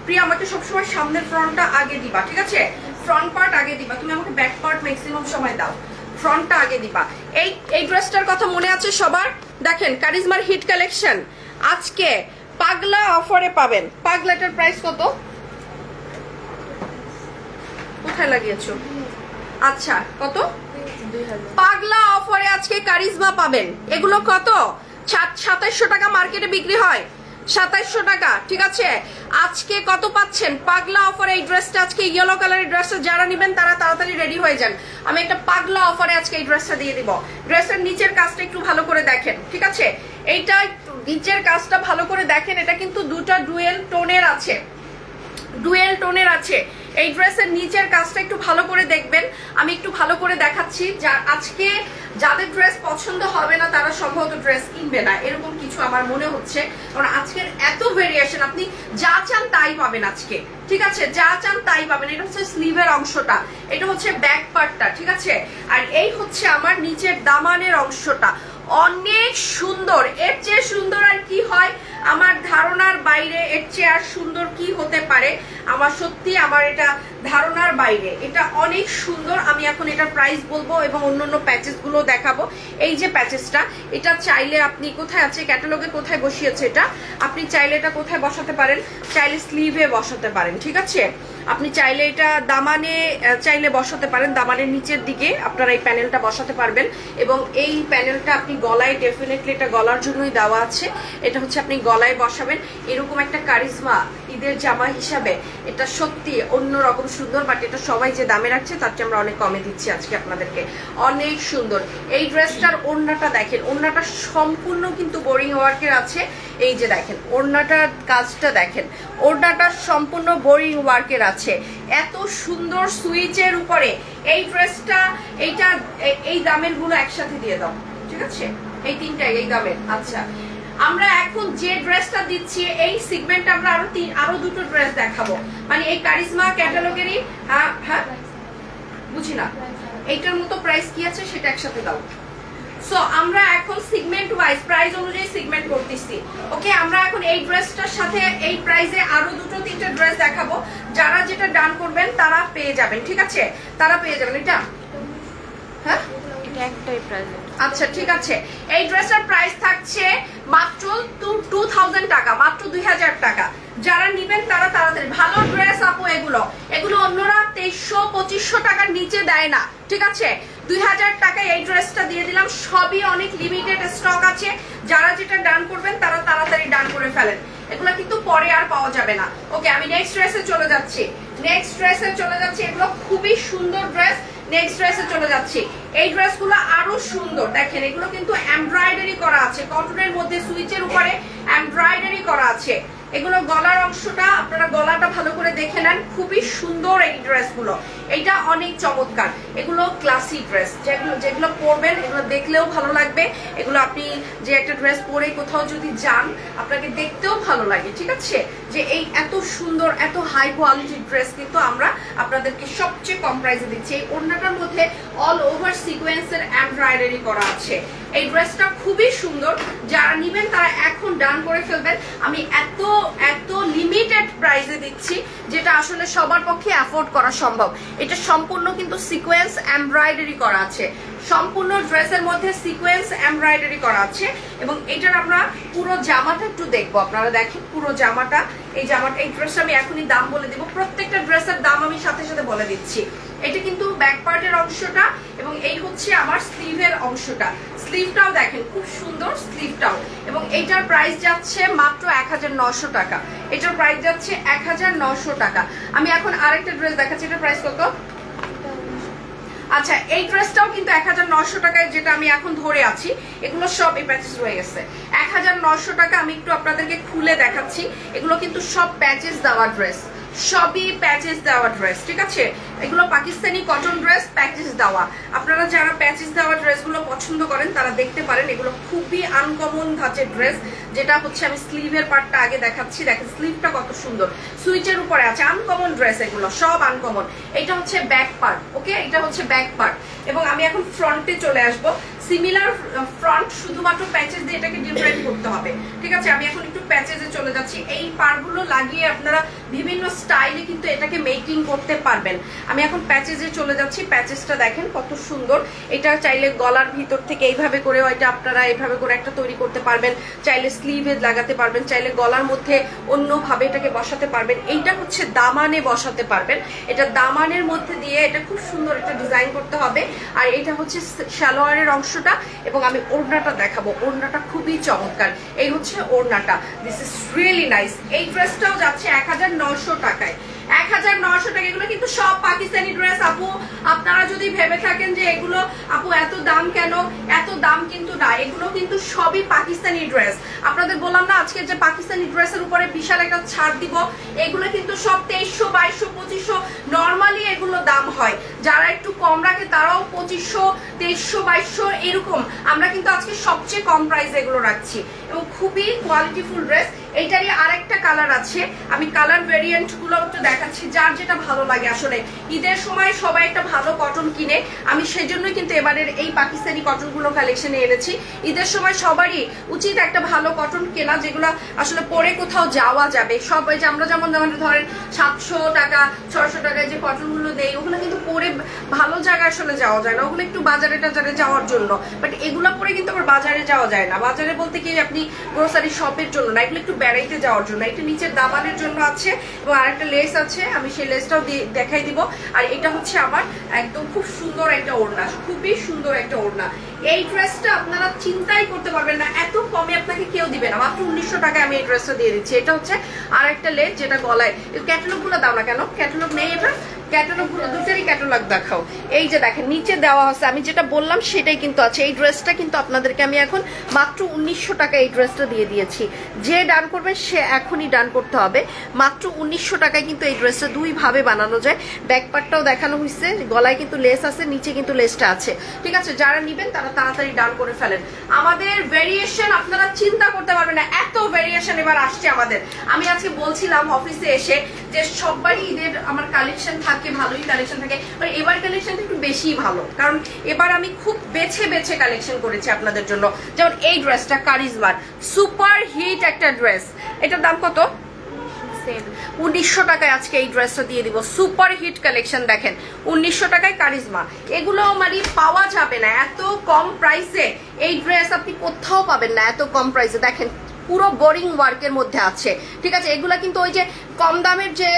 প্রিয়া আমাকে সবসময় সামনের ফ্রন্টটা আগে দিবা, ঠিক আছে? ফ্রন্ট পার্ট আগে দিবা, তুমি আমাকে ব্যাক পার্ট ম্যাক্সিমাম সময় দাও, ফ্রন্টটা আগে দিবা। এই ড্রেসটার কথা মনে আছে সবার? দেখেন কারিজমার হিট কালেকশন, আজকে পাগলা অফারে পাবেন। পাগলাটার প্রাইস কত? কোথায় লাগিয়েছো? আচ্ছা কত? পাগলা অফারে আজকে কারিজমা পাবেন। এগুলো কত? 2700 টাকা মার্কেটে বিক্রি হয়, 2700 টাকা, ঠিক আছে? আজকে কত পাচ্ছেন? পাগলা অফারে এই ড্রেসটা, আজকে ইয়েলো কালারের ড্রেসটা যারা নেবেন তারা তাড়াতাড়ি রেডি হয়ে যান। আমি একটা পাগলা অফারে আজকে এই ড্রেসটা দিয়ে দিব। ড্রেসের নিচের কাজটা একটু ভালো করে দেখেন, ঠিক আছে? এইটা নিচের কাজটা ভালো করে দেখেন, এটা কিন্তু দুটা ডুয়েল টোনের আছে, ডুয়েল টোনের আছে। এই ড্রেসের নিচের কাজটা একটু ভালো করে দেখবেন, আমি একটু ভালো করে দেখাচ্ছি। যা আজকে যাদের ড্রেস পছন্দ হবে না তারা সম্ভবত ড্রেস কিনবে না, এরকম কিছু আমার মনে হচ্ছে। কারণ আজকের এত ভেরিয়েশন, আপনি যা চান তাই পাবেন আজকে, ঠিক আছে? যা চান তাই পাবেন। এটা হচ্ছে স্লিভের অংশটা, এটা হচ্ছে ব্যাক পার্টটা, ঠিক আছে? আর এই হচ্ছে আমার নিচের দামানের অংশটা, অনেক সুন্দর। এর চেয়ে সুন্দর আর কি হয় আমার ধারণার বাইরে, এর চেয়ে আর সুন্দর কি হতে পারে আমার সত্যি, আমার এটা ধারণার বাইরে। এটা অনেক সুন্দর। আমি এখন এটার প্রাইস বলবো এবং অন্যান্য প্যাচেস গুলো দেখাবো। এই যে প্যাচেসটা, এটা চাইলে আপনি কোথায় আছে ক্যাটালগে কোথায় বসিয়েছে এটা, আপনি চাইলে এটা কোথায় বসাতে পারেন? চাইলে স্লিভে বসাতে পারেন, ঠিক আছে? আপনি চাইলে এটা দামানে চাইলে বসাতে পারেন, দামানের নিচের দিকে আপনারা এই প্যানেলটা বসাতে পারবেন। এবং এই প্যানেলটা আপনি গলায়, ডেফিনেটলি এটা গলার জন্যই দেওয়া আছে, এটা হচ্ছে আপনি গলায় বসাবেন। এরকম একটা কারিজমা ঈদের জামা হিসাবে এটা সত্যি অন্যরকম সুন্দর। বাট এটা সবাই যে দামে রাখছে তার চেয়ে আমরা অনেক কমে দিচ্ছি আজকে আপনাদেরকে, অনেক সুন্দর। এই ড্রেসটার ওড়নাটা দেখেন, ওড়নাটা সম্পূর্ণ কিন্তু বোরিং ওয়ার্কের আছে। এই যে দেখেন ওড়নাটার কাজটা দেখেন, ওড়নাটা সম্পূর্ণ বোরিং ওয়ার্কের আছে, এত সুন্দর সুইচের উপরে এই ড্রেসটা। এইটা এই দামের গুলো একসাথে দিয়ে দাও, ঠিক আছে? এই তিনটাই এই দামের। আচ্ছা, আমরা এখন যে ড্রেসটা দিচ্ছি এই সিগমেন্টে আমরা আরো দুটো ড্রেস দেখাবো, মানে এই কারিজমা ক্যাটালগেরই। হ্যাঁ হ্যাঁ, বুঝি না এইটার মতো প্রাইস কি আছে সেটা একসাথে দাও। সো আমরা এখন সিগমেন্ট ওয়াইজ প্রাইস অনুযায়ী সিগমেন্ট করতেছি। ওকে, আমরা এখন এই ড্রেসটার সাথে এই প্রাইসে আরো দুটো তিনটা ড্রেস দেখাবো। যারা যেটা ডান করবেন তারা পেয়ে যাবেন, ঠিক আছে? তারা পেয়ে যাবেন। এটা হ্যাঁ, এটা একটাই প্রাইস। আচ্ছা ঠিক আছে, এই ড্রেসের প্রাইস থাকছে মাত্র 2000 টাকা, মাত্র 2000 টাকা। যারা নিবেন তারা তাড়াতাড়ি। ভালো ড্রেস আপু, এগুলো অন্যরা 2300-2500 টাকার নিচে দেয় না, ঠিক আছে? 2000 টাকায় এই ড্রেসটা দিয়ে দিলাম। সবই অনেক লিমিটেড স্টক আছে, যারা যেটা ডান করবেন তারা তাড়াতাড়ি ডান করে ফেলেন, এগুলো কিন্তু পরে আর পাওয়া যাবে না। ওকে, আমি নেক্সট ড্রেসে চলে যাচ্ছি। এগুলো খুবই সুন্দর ড্রেস। নেক্সট ড্রেসে চলে যাচ্ছি। এই ড্রেসগুলো আরো সুন্দর, দেখেন এগুলো কিন্তু এমব্রয়ডারি করা আছে, কটনের মধ্যে সুইচের উপরে এমব্রয়ডারি করা আছে। এগুলো গলার অংশটা, আপনারা গলাটা ভালো করে দেখে নেন, খুবই সুন্দর এই ড্রেসগুলো। এটা অনেক চমৎকার, এগুলো ক্লাসি ড্রেস, যেগুলো পরবেন এগুলো দেখলেও ভালো লাগবে। এগুলো আপনি যে একটা ড্রেস পরে কোথাও যদি যান আপনাকে দেখতেও ভালো লাগে, ঠিক আছে? যে এই এত সুন্দর এত হাই কোয়ালিটির ড্রেস কিন্তু আমরা আপনাদেরকে সবচেয়ে কম প্রাইসে দিচ্ছি। এই ওড়নাটার মধ্যে অল ওভার সিকোয়েন্সের এমব্রয়ডারি করা আছে। এই ড্রেসটা খুবই সুন্দর, যারা নেবেন তারা এখন ডান করে ফেলবেন। আমি এত লিমিটেড প্রাইসে দিচ্ছি যেটা আসলে সবার পক্ষে অ্যাফোর্ড করা সম্ভব। এটা সম্পূর্ণ কিন্তু সিকোয়েন্স এমব্রয়ডারি করা আছে, সম্পূর্ণ ড্রেসের মধ্যে সিকোয়েন্স এমব্রয়ডারি করা আছে। এবং এটার আমরা পুরো জামাটা একটু দেখবো, আপনারা দেখেন পুরো জামাটা। এই ড্রেসটা আমি এখনই দাম বলে দিব, প্রত্যেকটা ড্রেসের দাম আমি সাথে সাথে বলে দিচ্ছি। এটা কিন্তু ব্যাক পার্টের অংশটা এবং এই হচ্ছে আমার স্লিভের অংশটা। স্লিভটাও দেখেন খুব সুন্দর স্লিভটাও। এবং এইটার প্রাইস যাচ্ছে মাত্র 1900 টাকা। এটার প্রাইস যাচ্ছে 1900 টাকা। আমি এখন আরেকটা ড্রেস দেখাচ্ছি, এটার প্রাইস কত? আচ্ছা, এই ড্রেসটাও কিন্তু 1900 টাকায়, যেটা আমি এখন ধরে আছি। এগুলো সব এই প্যাচেস রয়ে গেছে 1900 টাকা। আমি একটু আপনাদেরকে খুলে দেখাচ্ছি। এগুলো কিন্তু সব প্যাচেস দেওয়া ড্রেস, সবই প্যাচেস দেওয়া ড্রেস, ঠিক আছে? এগুলো পাকিস্তানি কটন ড্রেস, প্যাচেস দেওয়া। আপনারা যারা প্যাচেস দেওয়া ড্রেসগুলো পছন্দ করেন তারা দেখতে পারেন। এগুলো খুবই আনকমন ধাঁচের ড্রেস, যেটা হচ্ছে আমি স্লিভের পার্টটা আগে দেখাচ্ছি। দেখেন স্লিভটা কত সুন্দর, সুইচের উপরে আছে। আনকমন ড্রেস, এগুলো সব আনকমন। এটা হচ্ছে ব্যাক পার্ট। ওকে, এটা হচ্ছে ব্যাক পার্ট। এবং আমি এখন ফ্রন্টে চলে আসবো। সিমিলার ফ্রন্ট, শুধুমাত্র প্যাচেস দিয়ে এটাকে ডিফারেন্ট করতে হবে। ঠিক আছে, আমি এখন একটু প্যাচেসে চলে যাচ্ছি। এই পারগুলো লাগিয়ে আপনারা বিভিন্ন স্টাইলে কিন্তু এটাকে মেকিং করতে পারবেন। আমি এখন প্যাচেসে চলে যাচ্ছি। প্যাচেসটা দেখেন কত সুন্দর। এটা চাইলে গলার ভিতর থেকে এইভাবে করে এটা আপনারা এইভাবে করে একটা তৈরি করতে পারবেন, চাইলে স্লিভে লাগাতে পারবেন, চাইলে গলার মধ্যে অন্যভাবে এটাকে বসাতে পারবেন। এইটা হচ্ছে দামানে বসাতে পারবেন। এটা দামানের মধ্যে দিয়ে এটা খুব সুন্দর একটা ডিজাইন করতে হবে। আর এটা হচ্ছে সালোয়ারের অংশটা, এবং আমি ওড়নাটা দেখাবো। ওড়নাটা খুবই চমৎকার। এই হচ্ছে ওড়নাটা, দিস ইজ রিয়েলি নাইস। এই ড্রেসটাও যাচ্ছে 1900 টাকায়। 1900 টাকা। এগুলো কিন্তু সব পাকিস্তানি ড্রেস আপু। আপনারা যদি ভেবে থাকেন যে এগুলো আপু এত দাম কেন, এত দাম কিন্তু না, এগুলো কিন্তু সবই পাকিস্তানি ড্রেস। আপনাদের বললাম না আজকে যে পাকিস্তানি ড্রেসের উপরে বিশাল একটা ছাড় দিব। এগুলো কিন্তু সব 2300, 2200, 2500 নর্মালি এগুলো দাম হয়। যারা একটু কম রাখে তারাও 2500, 2300, 2200 এরকম। আমরা কিন্তু আজকে সবচেয়ে কম প্রাইসে এগুলো রাখছি, এবং খুবই কোয়ালিটিফুল ড্রেস। এইটারই আরেকটা কালার আছে, আমি কালার ভেরিয়েন্ট গুলো একটু দেখাচ্ছি, যার যেটা ভালো লাগে। আসলে ঈদের সময় সবাই একটা ভালো কটন কিনে, আমি সেজন্যই কিন্তু এবারের এই পাকিস্তানি কটন গুলো কালেকশনে এনেছি। ঈদের সময় সবারই উচিত একটা ভালো কটন কেনা, যেগুলো আসলে পরে কোথাও যাওয়া যাবে। সব এই যে আমরা যেমন ধরেন 700 টাকা 600 টাকায় যে কটন গুলো দেই, ওগুলো কিন্তু পরে ভালো জায়গায় আসলে যাওয়া যায় না, ওগুলো একটু বাজারে টাজারে যাওয়ার জন্য। বাট এগুলো পরে কিন্তু আবার বাজারে যাওয়া যায় না। বাজারে বলতে কি আপনি গ্রোসারি শপের জন্য না, এগুলো একটু বেড়াইতে যাওয়ার জন্য। এটা নিচের দামানের জন্য আছে, এবং আরেকটা লেস আছে, আমি সেই লেসটাও দেখাই দিব। আর এটা হচ্ছে আমার একদম খুব সুন্দর একটা ওড়না, খুবই সুন্দর একটা ওড়না। এই ড্রেসটা আপনারা চিন্তাই করতে পারবেন না, এত কমে আপনাকে কেউ দিবে না। মাত্র 1900 টাকায় আমি এই ড্রেসটা দিয়ে দিচ্ছি। এটা হচ্ছে আর একটা লেস, যেটা গলায়। ক্যাটালগ গুলো দাও না কেন, ক্যাটালগ নেই এটা? ক্যাটালগ গুলো দুটারই ক্যাটালগ দেখাও। এই যে দেখেন নিচে দেওয়া আছে, আমি যেটা বললাম সেটাই কিন্তু আছে। এই ড্রেসটা কিন্তু আপনাদেরকে আমি এখন মাত্র 1900 টাকা এই ড্রেসটা দিয়ে দিয়েছি। যে ডান করবে সে এখনই ডান করতে হবে। মাত্র 1900 টাকায় কিন্তু এই ড্রেসটা দুই ভাবে বানানো যায়। ব্যাক পার্টটাও দেখানো হয়েছে, গলায় কিন্তু লেস আছে, নিচে কিন্তু লেসটা আছে। ঠিক আছে, যারা নিবেন তারা তাড়াতাড়ি ডান করে ফেলেন। আমাদের ভেরিয়েশন আপনারা চিন্তা করতে পারবেন না, এত ভেরিয়েশন এবার আসছে আমাদের। আমি আজকে বলছিলাম অফিসে এসে যে সবাই ঈদের আমার কালেকশন থাকে, ভালোই কালেকশন থাকে, এবার কালেকশনটা একটু বেশি ভালো, কারণ এবার আমি খুব বেছে বেছে কালেকশন করেছি আপনাদের জন্য। যেমন এই ড্রেসটা কারিজমার সুপার হিট একটা ড্রেস। এটার দাম কত? 1900 টাকায় আজকে এই ড্রেসটা দিয়ে দিব। সুপার হিট কালেকশন দেখেন, 1900 টাকায় কারিজমা। এগুলো মানে পাওয়া যাবে না এত কম প্রাইসে। এই ড্রেস আপনি কোথাও পাবেন না এত কম প্রাইসে। দেখেন পুরো বোরিং ওয়ার্কের মধ্যে আছে। ঠিক আছে, এগুলা কিন্তু ওই যে কম দামের যে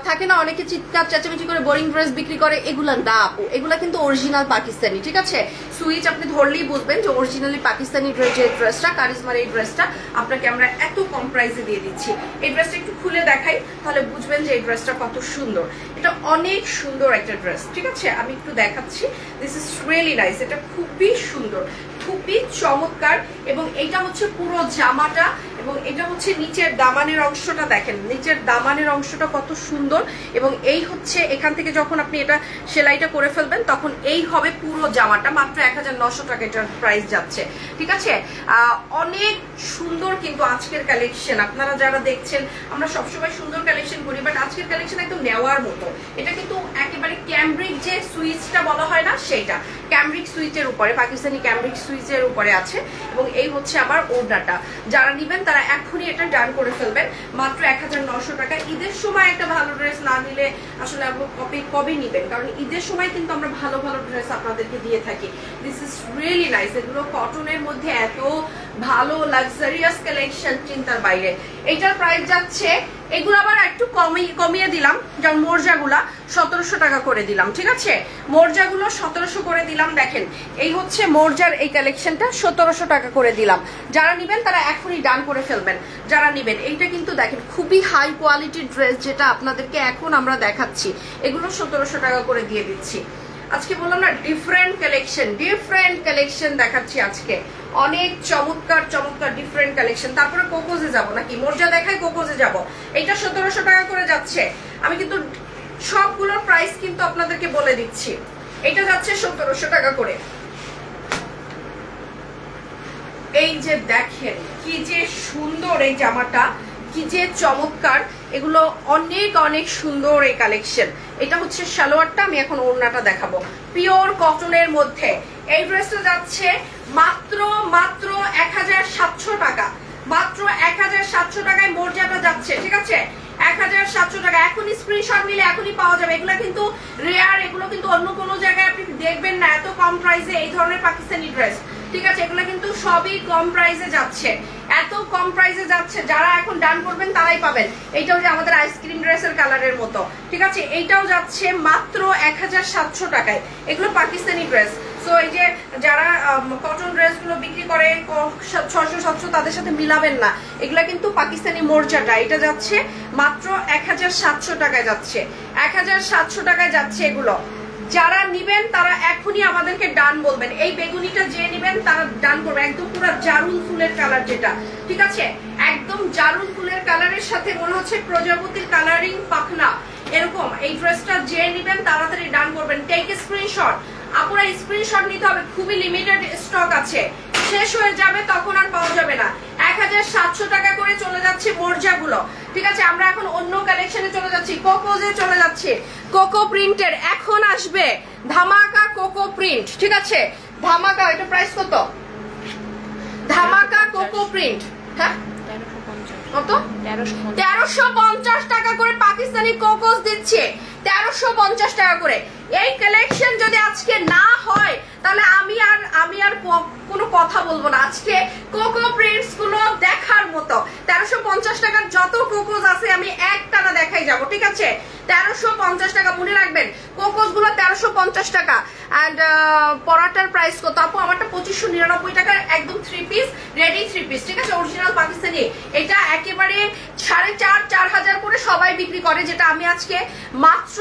থাকে না, অনেকে চিৎকার চেঁচামেচি করে বোরিং ড্রেস বিক্রি করে, এগুলা না আপু, এগুলা কিন্তু অরিজিনাল পাকিস্তানি। ঠিক আছে, সুইচ আপনি ধরলেই বুঝবেন যে অরিজিনালি পাকিস্তানি যে ড্রেসটা, কারিজমার এই ড্রেসটা আপনাকে আমরা এত কম প্রাইসে দিয়ে দিচ্ছি। এই ড্রেসটা একটু খুলে দেখাই, তাহলে বুঝবেন যে এই ড্রেসটা কত সুন্দর। এটা অনেক সুন্দর একটা ড্রেস। ঠিক আছে, আমি একটু দেখাচ্ছি। This is really nice. এটা খুবই সুন্দর, খুবই চমৎকার। এবং এটা হচ্ছে পুরো জামাটা, এবং এটা হচ্ছে নিচের দামানের অংশটা। দেখেন নিচের দামানের অংশটা কত সুন্দর। এবং এই হচ্ছে এখান থেকে যখন আপনি এটা সেলাইটা করে ফেলবেন তখন এই হবে পুরো জামাটা। মাত্র 1900 টাকা এটার প্রাইস যাচ্ছে। ঠিক আছে, অনেক সুন্দর কিন্তু আজকের কালেকশন। আপনারা যারা দেখছেন, আমরা সবসময় সুন্দর কালেকশন করি, বাট আজকের কালেকশন একদম নেওয়ার মতো। এটা কিন্তু একেবারে ক্যামব্রিক যে সুইচটা বলা হয় না, সেইটা ক্যামব্রিক সুইচের উপরে, পাকিস্তানি ক্যামব্রিক সুইচের উপরে আছে। এবং এই হচ্ছে আমার ওড়নাটা। যারা নিবেন তারা এখনই এটা ডান করে ফেলবেন। মাত্র 1900 টাকা। ঈদের সময় একটা ভালো ড্রেস না নিলে আসলে আপনি কবে নিবেন? কারণ ঈদের সময় কিন্তু আমরা ভালো ভালো ড্রেস আপনাদেরকে দিয়ে থাকি। This is really nice. এগুলো কটনের মধ্যে এত ভালো লাক্সারিয়াস কালেকশন, চিন্তার বাইরে। এইটার প্রাইস যাচ্ছে, এগুলো আবার একটু কমিয়ে দিলাম, যেমন মোরজাগুলা 1700 টাকা করে দিলাম। ঠিক আছে, মোরজাগুলো 1700 করে দিলাম। দেখেন এই হচ্ছে মোরজার এই কালেকশনটা 1700 টাকা করে দিলাম। যারা নিবেন তারা এখনই ডান করে ফেলবেন। যারা নিবেন, এইটা কিন্তু দেখেন খুবই হাই কোয়ালিটির ড্রেস, যেটা আপনাদেরকে এখন আমরা দেখাচ্ছি। এগুলো 1700 টাকা করে দিয়ে দিচ্ছি। আজকে বললাম না ডিফারেন্ট কালেকশন দেখাচ্ছি আজকে। অনেক চমৎকার চমৎকার ডিফারেন্ট কালেকশন। তারপরে কোকোজে যাব নাকি? মোরজা দেখাই, কোকোজে যাব। এটা 1700 টাকা করে যাচ্ছে। আমি কিন্তু সবগুলোর প্রাইস কিন্তু আপনাদেরকে বলে দিচ্ছি। এটা যাচ্ছে 1700 টাকা করে। এই যে দেখেন কি যে সুন্দর এই জামাটা, কি যে চমৎকার। এগুলো অনেক অনেক সুন্দর এই কালেকশন। এটা হচ্ছে সালোয়ারটা। আমি এখন ওড়নাটা দেখাবো। পিওর কটনের মধ্যে এই ড্রেসটা যাচ্ছে মাত্র মাত্র 1700 টাকা, মাত্র 1700 টাকায় মর্যাদা যাচ্ছে, ঠিক আছে? 1700 টাকা। এখনই স্ক্রিনশট নিলে এখনই পাওয়া যাবে। এগুলো কিন্তু রেয়ার, এগুলো কিন্তু অন্য কোনো জায়গায় আপনি দেখবেন না এত কম প্রাইসে এই ধরনের পাকিস্তানি ড্রেস, ঠিক আছে? এগুলো কিন্তু সবই কম প্রাইসে যাচ্ছে, এত কম প্রাইসে যাচ্ছে। যারা এখন ডান করবেন তারাই পাবেন। এইটাও যে আমাদের আইসক্রিম ড্রেসের কালারের মতো, ঠিক আছে? এইটাও যাচ্ছে মাত্র 1700 টাকায়। এগুলো পাকিস্তানি ড্রেস। সো এই যে যারা কটন ড্রেসগুলো বিক্রি করে 600-700 তাদের সাথে মিলাবেন না, এগুলা কিন্তু পাকিস্তানি মর্যাদা। এটা যাচ্ছে মাত্র 1700 টাকায় যাচ্ছে, 1700 টাকায় যাচ্ছে। এগুলো যারা নিবেন তারা এখনই আমাদেরকে ডান বলবেন। এই বেগুনিটা যে নিবেন তারা ডান করবে, একদম পুরো জারুল ফুলের কালার যেটা, ঠিক আছে? একদম জারুল ফুলের কালারের সাথে মনে হচ্ছে প্রজাপতির কালারিং পাখনা, এরকম। এই ড্রেসটা যে নিবেন তাড়াতাড়ি ডান করবেন। টেক স্ক্রিনশট, আপনারা স্ক্রিনশট নিতে হবে, খুবই লিমিটেড স্টক আছে, শেষ হয়ে যাবে তখন আর পাওয়া যাবে না। 1700 টাকা করে চলে যাচ্ছে মর্যাগুলো, ঠিক আছে? আমরা এখন অন্য কালেকশনে চলে যাচ্ছি, কোকোজে চলে যাচ্ছে। কোকো প্রিন্টের এখন আসবে ধামাকা কোকো প্রিন্ট, ঠিক আছে? ধামাকা, এটা প্রাইস কত? ধামাকা কোকো প্রিন্ট, হ্যাঁ কত? 1350 টাকা করে পাকিস্তানি কোকোস দিচ্ছে, 1350 টাকা করে। এই কালেকশন যদি আজকে না হয় তাহলে আমি আর কোনো কথা বলবো না। আজকে কোকো প্রিন্টস গুলো দেখার মতো। 1350 টাকার যত কোকোস আছে আমি একটানা দেখাই যাব, ঠিক আছে? 1350 টাকা, মনে রাখবেন কোকোস গুলো 1350 টাকা। এন্ড পরাটার প্রাইস কত আপু? আমারটা 2599 টাকার একদম 3 পিস রেডি 3 পিস, ঠিক আছে? অরিজিনাল পাকিস্তানি। এটা একেবারে 4500-4000 করে সবাই বিক্রি করে, যেটা আমি আজকে মাত্র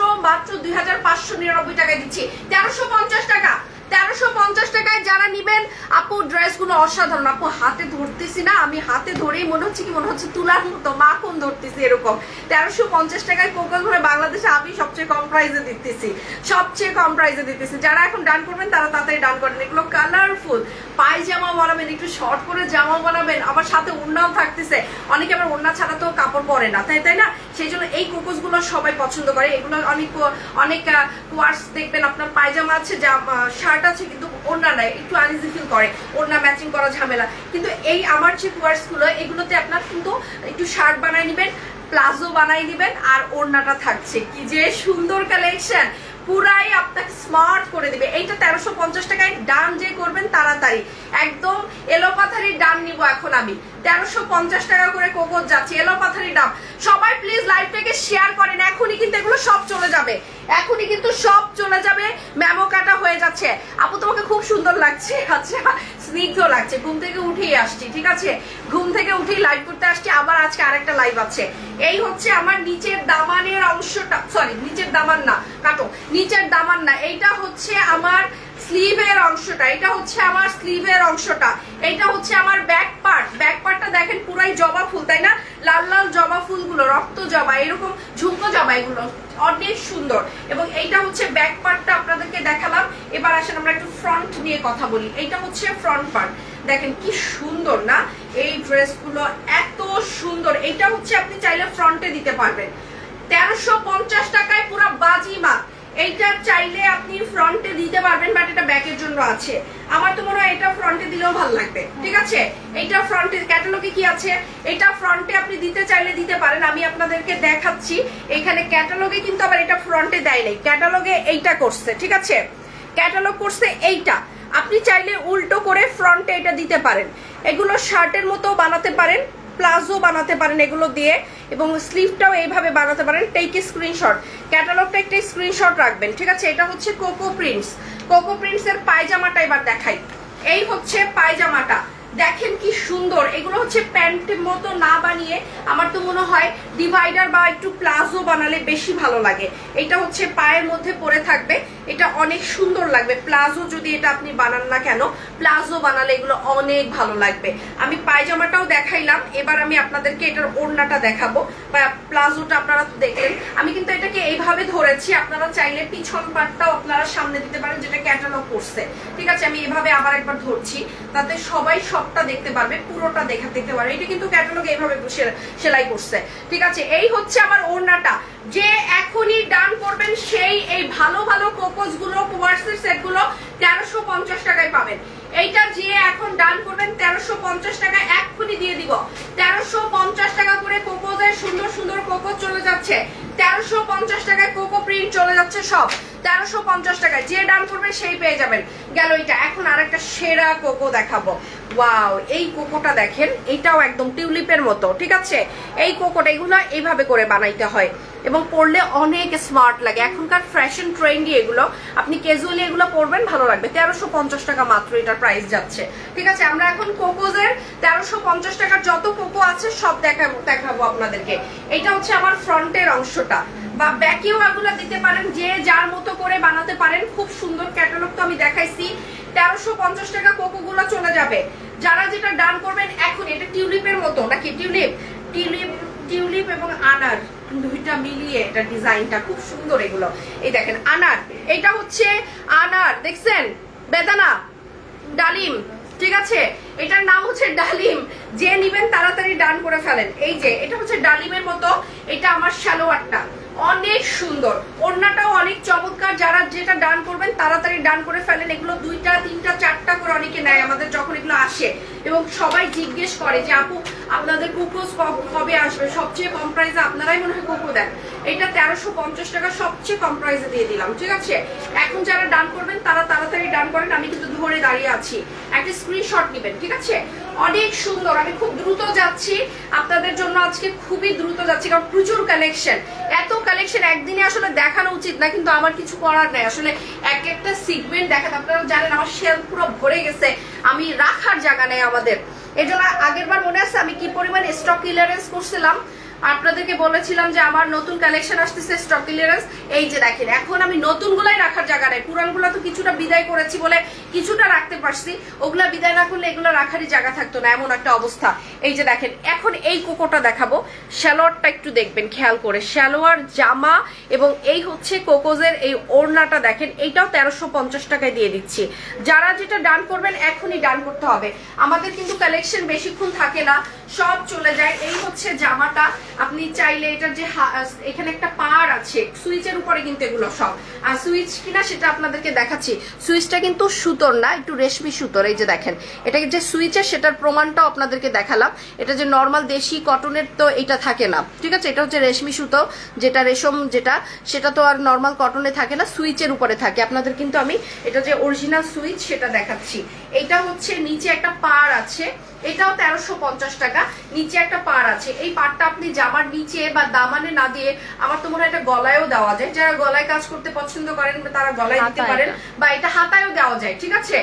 2599 টাকায় দিচ্ছি। 1350 টাকা, 1350 টাকায় যারা নিবেন আপু ড্রেসগুলো অসাধারণ। আপু হাতে ধরতেছি না, আমি হাতে ধরেই মনে হচ্ছে কি, মনে হচ্ছে তুলার মতো মাখন ধরতেছি এরকম। 1350 টাকায় কোকো ধরে বাংলাদেশে আমি সবচেয়ে কম প্রাইসে দিতেছি, সবচেয়ে কম প্রাইসে দিতেছি। যারা এখন ডান করবেন তারা তাড়াতাড়ি ডান করেন। এগুলো কালারফুল, পায়জামা বানাবেন, একটু শর্ট করে জামা বানাবেন, আবার সাথে ওড়নাও থাকতেছে। অনেকে আবার ওড়না ছাড়া তো কাপড় পরে না, তাই না? সেই জন্য এই কোকোস গুলো সবাই পছন্দ করে। এগুলো অনেক কোয়ার্স দেখবেন আপনার পায়জামা আছে, শার্ট আছে, কিন্তু ওড়না নাই, একটু আনইজি ফিল করে, ওড়না ম্যাচিং করা ঝামেলা। কিন্তু এই আমার যে কোয়ার্স গুলো, এগুলোতে আপনার কিন্তু একটু শার্ট বানাই নিবেন, প্লাজো বানাই নিবেন, আর ওড়নাটা থাকছে। কি যে সুন্দর কালেকশন, পুরাই আপনাকে স্মার্ট করে দিবে। এইটা 1350 টাকায় ডান যে করবেন তাড়াতাড়ি, একদম এলোপাথারি ডান নিব এখন আমি। 1350 টাকা করে কোকো যাচ্ছে, এলোপাথারি ডান। সবাই প্লিজ লাইভটাকে শেয়ার করেন, এখনই কিন্তু এগুলো সব চলে যাবে, এখনই কিন্তু সব চলে যাবে। মেমো কাটা হয়ে যাচ্ছে। আপু তোমাকে খুব সুন্দর লাগছে, আচ্ছা স্নিগ্ধ লাগছে। ঘুম থেকে উঠেই আসছি, ঠিক আছে? ঘুম থেকে উঠেই লাইভ করতে আসছি। আবার আজকে আরেকটা লাইভ আছে। এই হচ্ছে আমার নিচের দামানের অংশটা, সরি নিচের দামান না, কাটো, নিচের দামান না, এইটা হচ্ছে আমার স্লিভের অংশটা, এটা হচ্ছে আমার স্লিভের অংশটা, এটা হচ্ছে আমার ব্যাক পার্ট। ব্যাক পার্টটা দেখেন পুরাই জবা ফুল, তাই না? লাল লাল জবা ফুলগুলো, রক্ত জবা, এরকম ঝুমকো জবা, এগুলো অনেক সুন্দর। এবং এইটা হচ্ছে ব্যাক পার্টটা আপনাদেরকে দেখালাম। এবার আসেন আমরা একটু ফ্রন্ট নিয়ে কথা বলি। এইটা হচ্ছে ফ্রন্ট পার্ট, দেখেন কি সুন্দর না? এই ড্রেসগুলো এত সুন্দর। এইটা হচ্ছে আপনি চাইলে ফ্রন্টে দিতে পারবেন। 1350 টাকায় পুরো বাজিমাত। এইটা চাইলে আপনি ফ্রন্টে দিতে পারবেন, বাট এটা ব্যাকের জন্য আছে। আমার তো মনে হয় এটা ফ্রন্টে দিলেও ভালো লাগবে, ঠিক আছে? এইটা ফ্রন্টে ক্যাটালগে কি আছে, এটা ফ্রন্টে আপনি দিতে চাইলে দিতে পারেন। আমি আপনাদেরকে দেখাচ্ছি। এখানে ক্যাটালগে কিন্তু আবার এটা ফ্রন্টে দেয় নাই, ক্যাটালগে এইটা করছে, ঠিক আছে? ক্যাটালগ করছে এইটা। আপনি চাইলে উল্টো করে ফ্রন্টে এটা দিতে পারেন। এগুলো শার্টের মতো বানাতে পারেন, প্লাজো বানাতে পারেন এগুলো দিয়ে, এবং স্লিভটাও এইভাবে বানাতে পারেন। টেক স্ক্রিনশট, ক্যাটালগটা একটা স্ক্রিনশট রাখবেন, ঠিক আছে? এটা হচ্ছে কোকো প্রিন্টস। কোকো প্রিন্টস এর পায়জামাটা এবার দেখাই। এই হচ্ছে পায়জামাটা, দেখেন কি সুন্দর। এগুলো হচ্ছে প্যান্টের মতো না বানিয়ে আমার তো মনে হয় ডিভাইডার বা একটু প্লাজো বানালে বেশি ভালো লাগে। এটা হচ্ছে পায়ের মধ্যে পরে থাকবে, এটা অনেক সুন্দর লাগবে। প্লাজো যদি এটা আপনি বানান না কেন, প্লাজো বানালে এগুলো অনেক ভালো লাগবে। আমি পায়জামাটাও দেখাইলাম, এবার আমি আপনাদেরকে এটার ওড়নাটা দেখাবো। প্লাজোটা আপনারা তো দেখলেন, আমি কিন্তু এটাকে এইভাবে ধরেছি। আপনারা চাইলে পিছন পাটটাও আপনারা সামনে দিতে পারেন, যেটা ক্যাটালগ করছে, ঠিক আছে? আমি এভাবে আবার একবার ধরছি, তাতে সবাই সবটা দেখতে পারবে। যাবে, পুরোটা দেখতে পারো। এটা কিন্তু ক্যাটালগ এইভাবে সেলাই করছে, ঠিক আছে। এই হচ্ছে আমার ওড়নাটা। যে এখনই ডান করবেন সেই এই ভালো ভালো কোকোস গুলো, কোয়ার্সের সেট গুলো 1350 টাকায় পাবেন। এইটা যে এখন ডান করবেন 1350 টাকায় এক্ষুনি দিয়ে দিব। 1350 টাকা করে কোকোজের সুন্দর সুন্দর কোকোস চলে যাচ্ছে, 1350 টাকায় কোকো প্রিন্ট চলে যাচ্ছে সব 1350 টাকায়। যে ডান করবে সেই পেয়ে যাবেন। গেল এটা। এখন আরেকটা সেরা কোকো দেখাবো। ওয়াও, এই কোকোটা দেখেন, এটাও একদম টিউলিপের মতো, ঠিক আছে। এই কোকোটা এগুলো এইভাবে করে বানাইতে হয় এবং পরলে অনেক স্মার্ট লাগে। এখনকার ফ্যাশন ট্রেন্ডি এগুলো, আপনি ক্যাজুয়ালি এগুলো পরবেন, ভালো লাগবে। 1350 টাকা মাত্র এটার প্রাইস যাচ্ছে, ঠিক আছে। আমরা এখন কোকোজের 1350 টাকার যত কোকো আছে সব দেখাবো আপনাদেরকে। এটা হচ্ছে আমার ফ্রন্টের অংশটা, বা ব্যাকেও এগুলো দিতে পারেন, যে যার মতো করে বানাতে পারেন। খুব সুন্দর ক্যাটালগ তো আমি দেখাইছি। 1350 টাকা কোকো গুলো চলে যাবে। যারা যেটা ডান করবেন এখন, এটা টিউলিপের মতো নাকি, টিউলিপ এবং আনার দুইটা মিলিয়ে এটা ডিজাইনটা খুব সুন্দর। এগুলো এই দেখেন আনার, এটা হচ্ছে আনার, দেখছেন, বেদানা, ডালিম, ঠিক আছে। এটার নাম হচ্ছে ডালিম। যে নিবেন তাড়াতাড়ি ডান করে ফেলেন। এই যে এটা হচ্ছে ডালিমের মতো, এটা আমার সালোয়ারটা অনেক সুন্দর, ওড়নাটাও অনেক চমৎকার। যারা যেটা ডান করবেন তাড়াতাড়ি ডান করে ফেলেন। এগুলো 2টা 3টা 4টা করে অনেকে নেয় আমাদের যখন এগুলো আসে, এবং সবাই জিজ্ঞেস করে যে আপু আপনাদের কোকোস কবে আসবে, সবচেয়ে কম প্রাইসে আপনারাই মনে হয় কোকো দেন। এটা 1350 টাকা সবচেয়ে কম প্রাইসে দিয়ে দিলাম, ঠিক আছে। এখন যারা ডান করবেন তারা তাড়াতাড়ি ডান করেন। আমি কিন্তু ধরে দাঁড়িয়ে আছি, একটা স্ক্রিনশট নেবেন, ঠিক আছে। অনেক সুন্দর। আমি খুব দ্রুত যাচ্ছি আপনাদের জন্য, আজকে খুবই দ্রুত যাচ্ছি, কারণ প্রচুর কালেকশন। এত কালেকশন একদিনে আসলে দেখানো উচিত না, কিন্তু আমার কিছু করার নাই। আসলে এক একটা সিগমেন্ট দেখাতে, আপনারা জানেন আমার শেলফ পুরো ভরে গেছে, আমি রাখার জায়গা নেই আমাদের। এই জন্য আগের বার মনে আছে আমি কি পরিমাণ স্টক ক্লিয়ারেন্স করছিলাম, আপনাদেরকে বলেছিলাম যে আমার নতুন কালেকশন আসতেছে, স্টক ক্লিয়ারেন্স। এই যে দেখেন, এখন আমি নতুনগুলাই রাখার জায়গা নেই। পুরানগুলো তো কিছুটা বিদায় করেছি বলে কিছুটা রাখতে পারছি, ওগুলা বিদায় না করলে এগুলো রাখারই জায়গা থাকতো না, এমন একটা অবস্থা। এই যে দেখেন, এখন এই কোকোটা দেখাবো। সালোয়ারটা একটু দেখবেন খেয়াল করে, সালোয়ার, জামা এবং এই হচ্ছে কোকোজের এই ওড়নাটা দেখেন, এইটাও 1350 টাকায় দিয়ে দিচ্ছি। যারা যেটা ডান করবেন এখনই ডান করতে হবে। আমাদের কিন্তু কালেকশন বেশিক্ষণ থাকে না, সব চলে যায়। এই হচ্ছে জামাটা, আপনি চাইলে এটার যে এখানে একটা পার আছে সুইচের উপরে, কিন্তু এগুলো সব আর সুইচ কিনা সেটা আপনাদেরকে দেখাচ্ছি। সুইচটা কিন্তু সুতোর না, একটু রেশমি সুতোর। এই যে দেখেন, এটা যে সুইচের সেটার প্রমাণটাও আপনাদেরকে দেখালাম। এটা যে নর্মাল দেশি কটনের তো এটা থাকে না, ঠিক আছে। এটা হচ্ছে রেশমি সুতো, যেটা রেশম, যেটা সেটা তো আর নর্মাল কটনে থাকে না, সুইচের উপরে থাকে। আপনাদের কিন্তু আমি এটা যে অরিজিনাল সুইচ সেটা দেখাচ্ছি। এটা হচ্ছে নিচে একটা পার আছে, এটাও 1350 টাকা, নিচে একটা পার আছে। এই পারটা আপনি জামার নিচে বা দামানে না দিয়ে, আমার তো মনে হয় এটা গলায়ও দেওয়া যায়। যারা গলায় কাজ করতে পছন্দ করেন তারা গলায় দিতে পারেন, বা এটা হাতায়ও দেওয়া যায়, ঠিক আছে।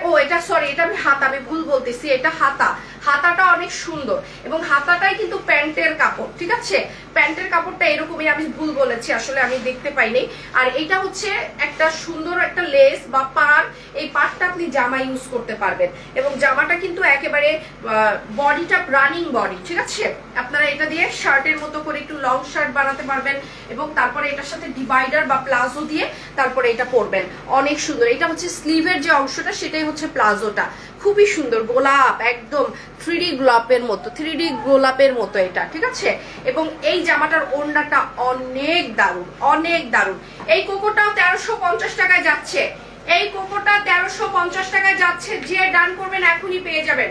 ও এটা সরি, এটা আমি হাতা, আমি ভুল বলতেছি, এটা হাতা। হাতাটা অনেক সুন্দর, এবং হাতাটাই কিন্তু প্যান্টের কাপড়, ঠিক আছে। প্যান্টের কাপড়টা এরকমই, আমি ভুল বলেছি, আসলে আমি দেখতে পাইনি। আর এটা হচ্ছে একটা সুন্দর একটা লেস বা পার, এই পারটা আপনি জামা ইউজ করতে পারবেন। এবং জামাটা কিন্তু একেবারে বডিটা রানিং বডি, ঠিক আছে। আপনারা এটা দিয়ে শার্টের মতো করে একটু লং শার্ট বানাতে পারবেন, এবং তারপরে এটার সাথে ডিভাইডার বা প্লাজো দিয়ে তারপরে এটা পরবেন, অনেক সুন্দর। এটা হচ্ছে স্লিভের যে অংশটা, সেটাই হচ্ছে প্লাজোটা, খুবই সুন্দর। গোলাপ, একদম 3D গোলাপের মতো, 3D গোলাপের মতো এটা, ঠিক আছে। এবং এই জামাটার ওড়নাটা অনেক দারুণ, অনেক দারুণ। এই কোকোটাও 1350 টাকায় যাচ্ছে, এই কোকোটা 1350 টাকায় যাচ্ছে। যে ডান করবেন এখনই পেয়ে যাবেন।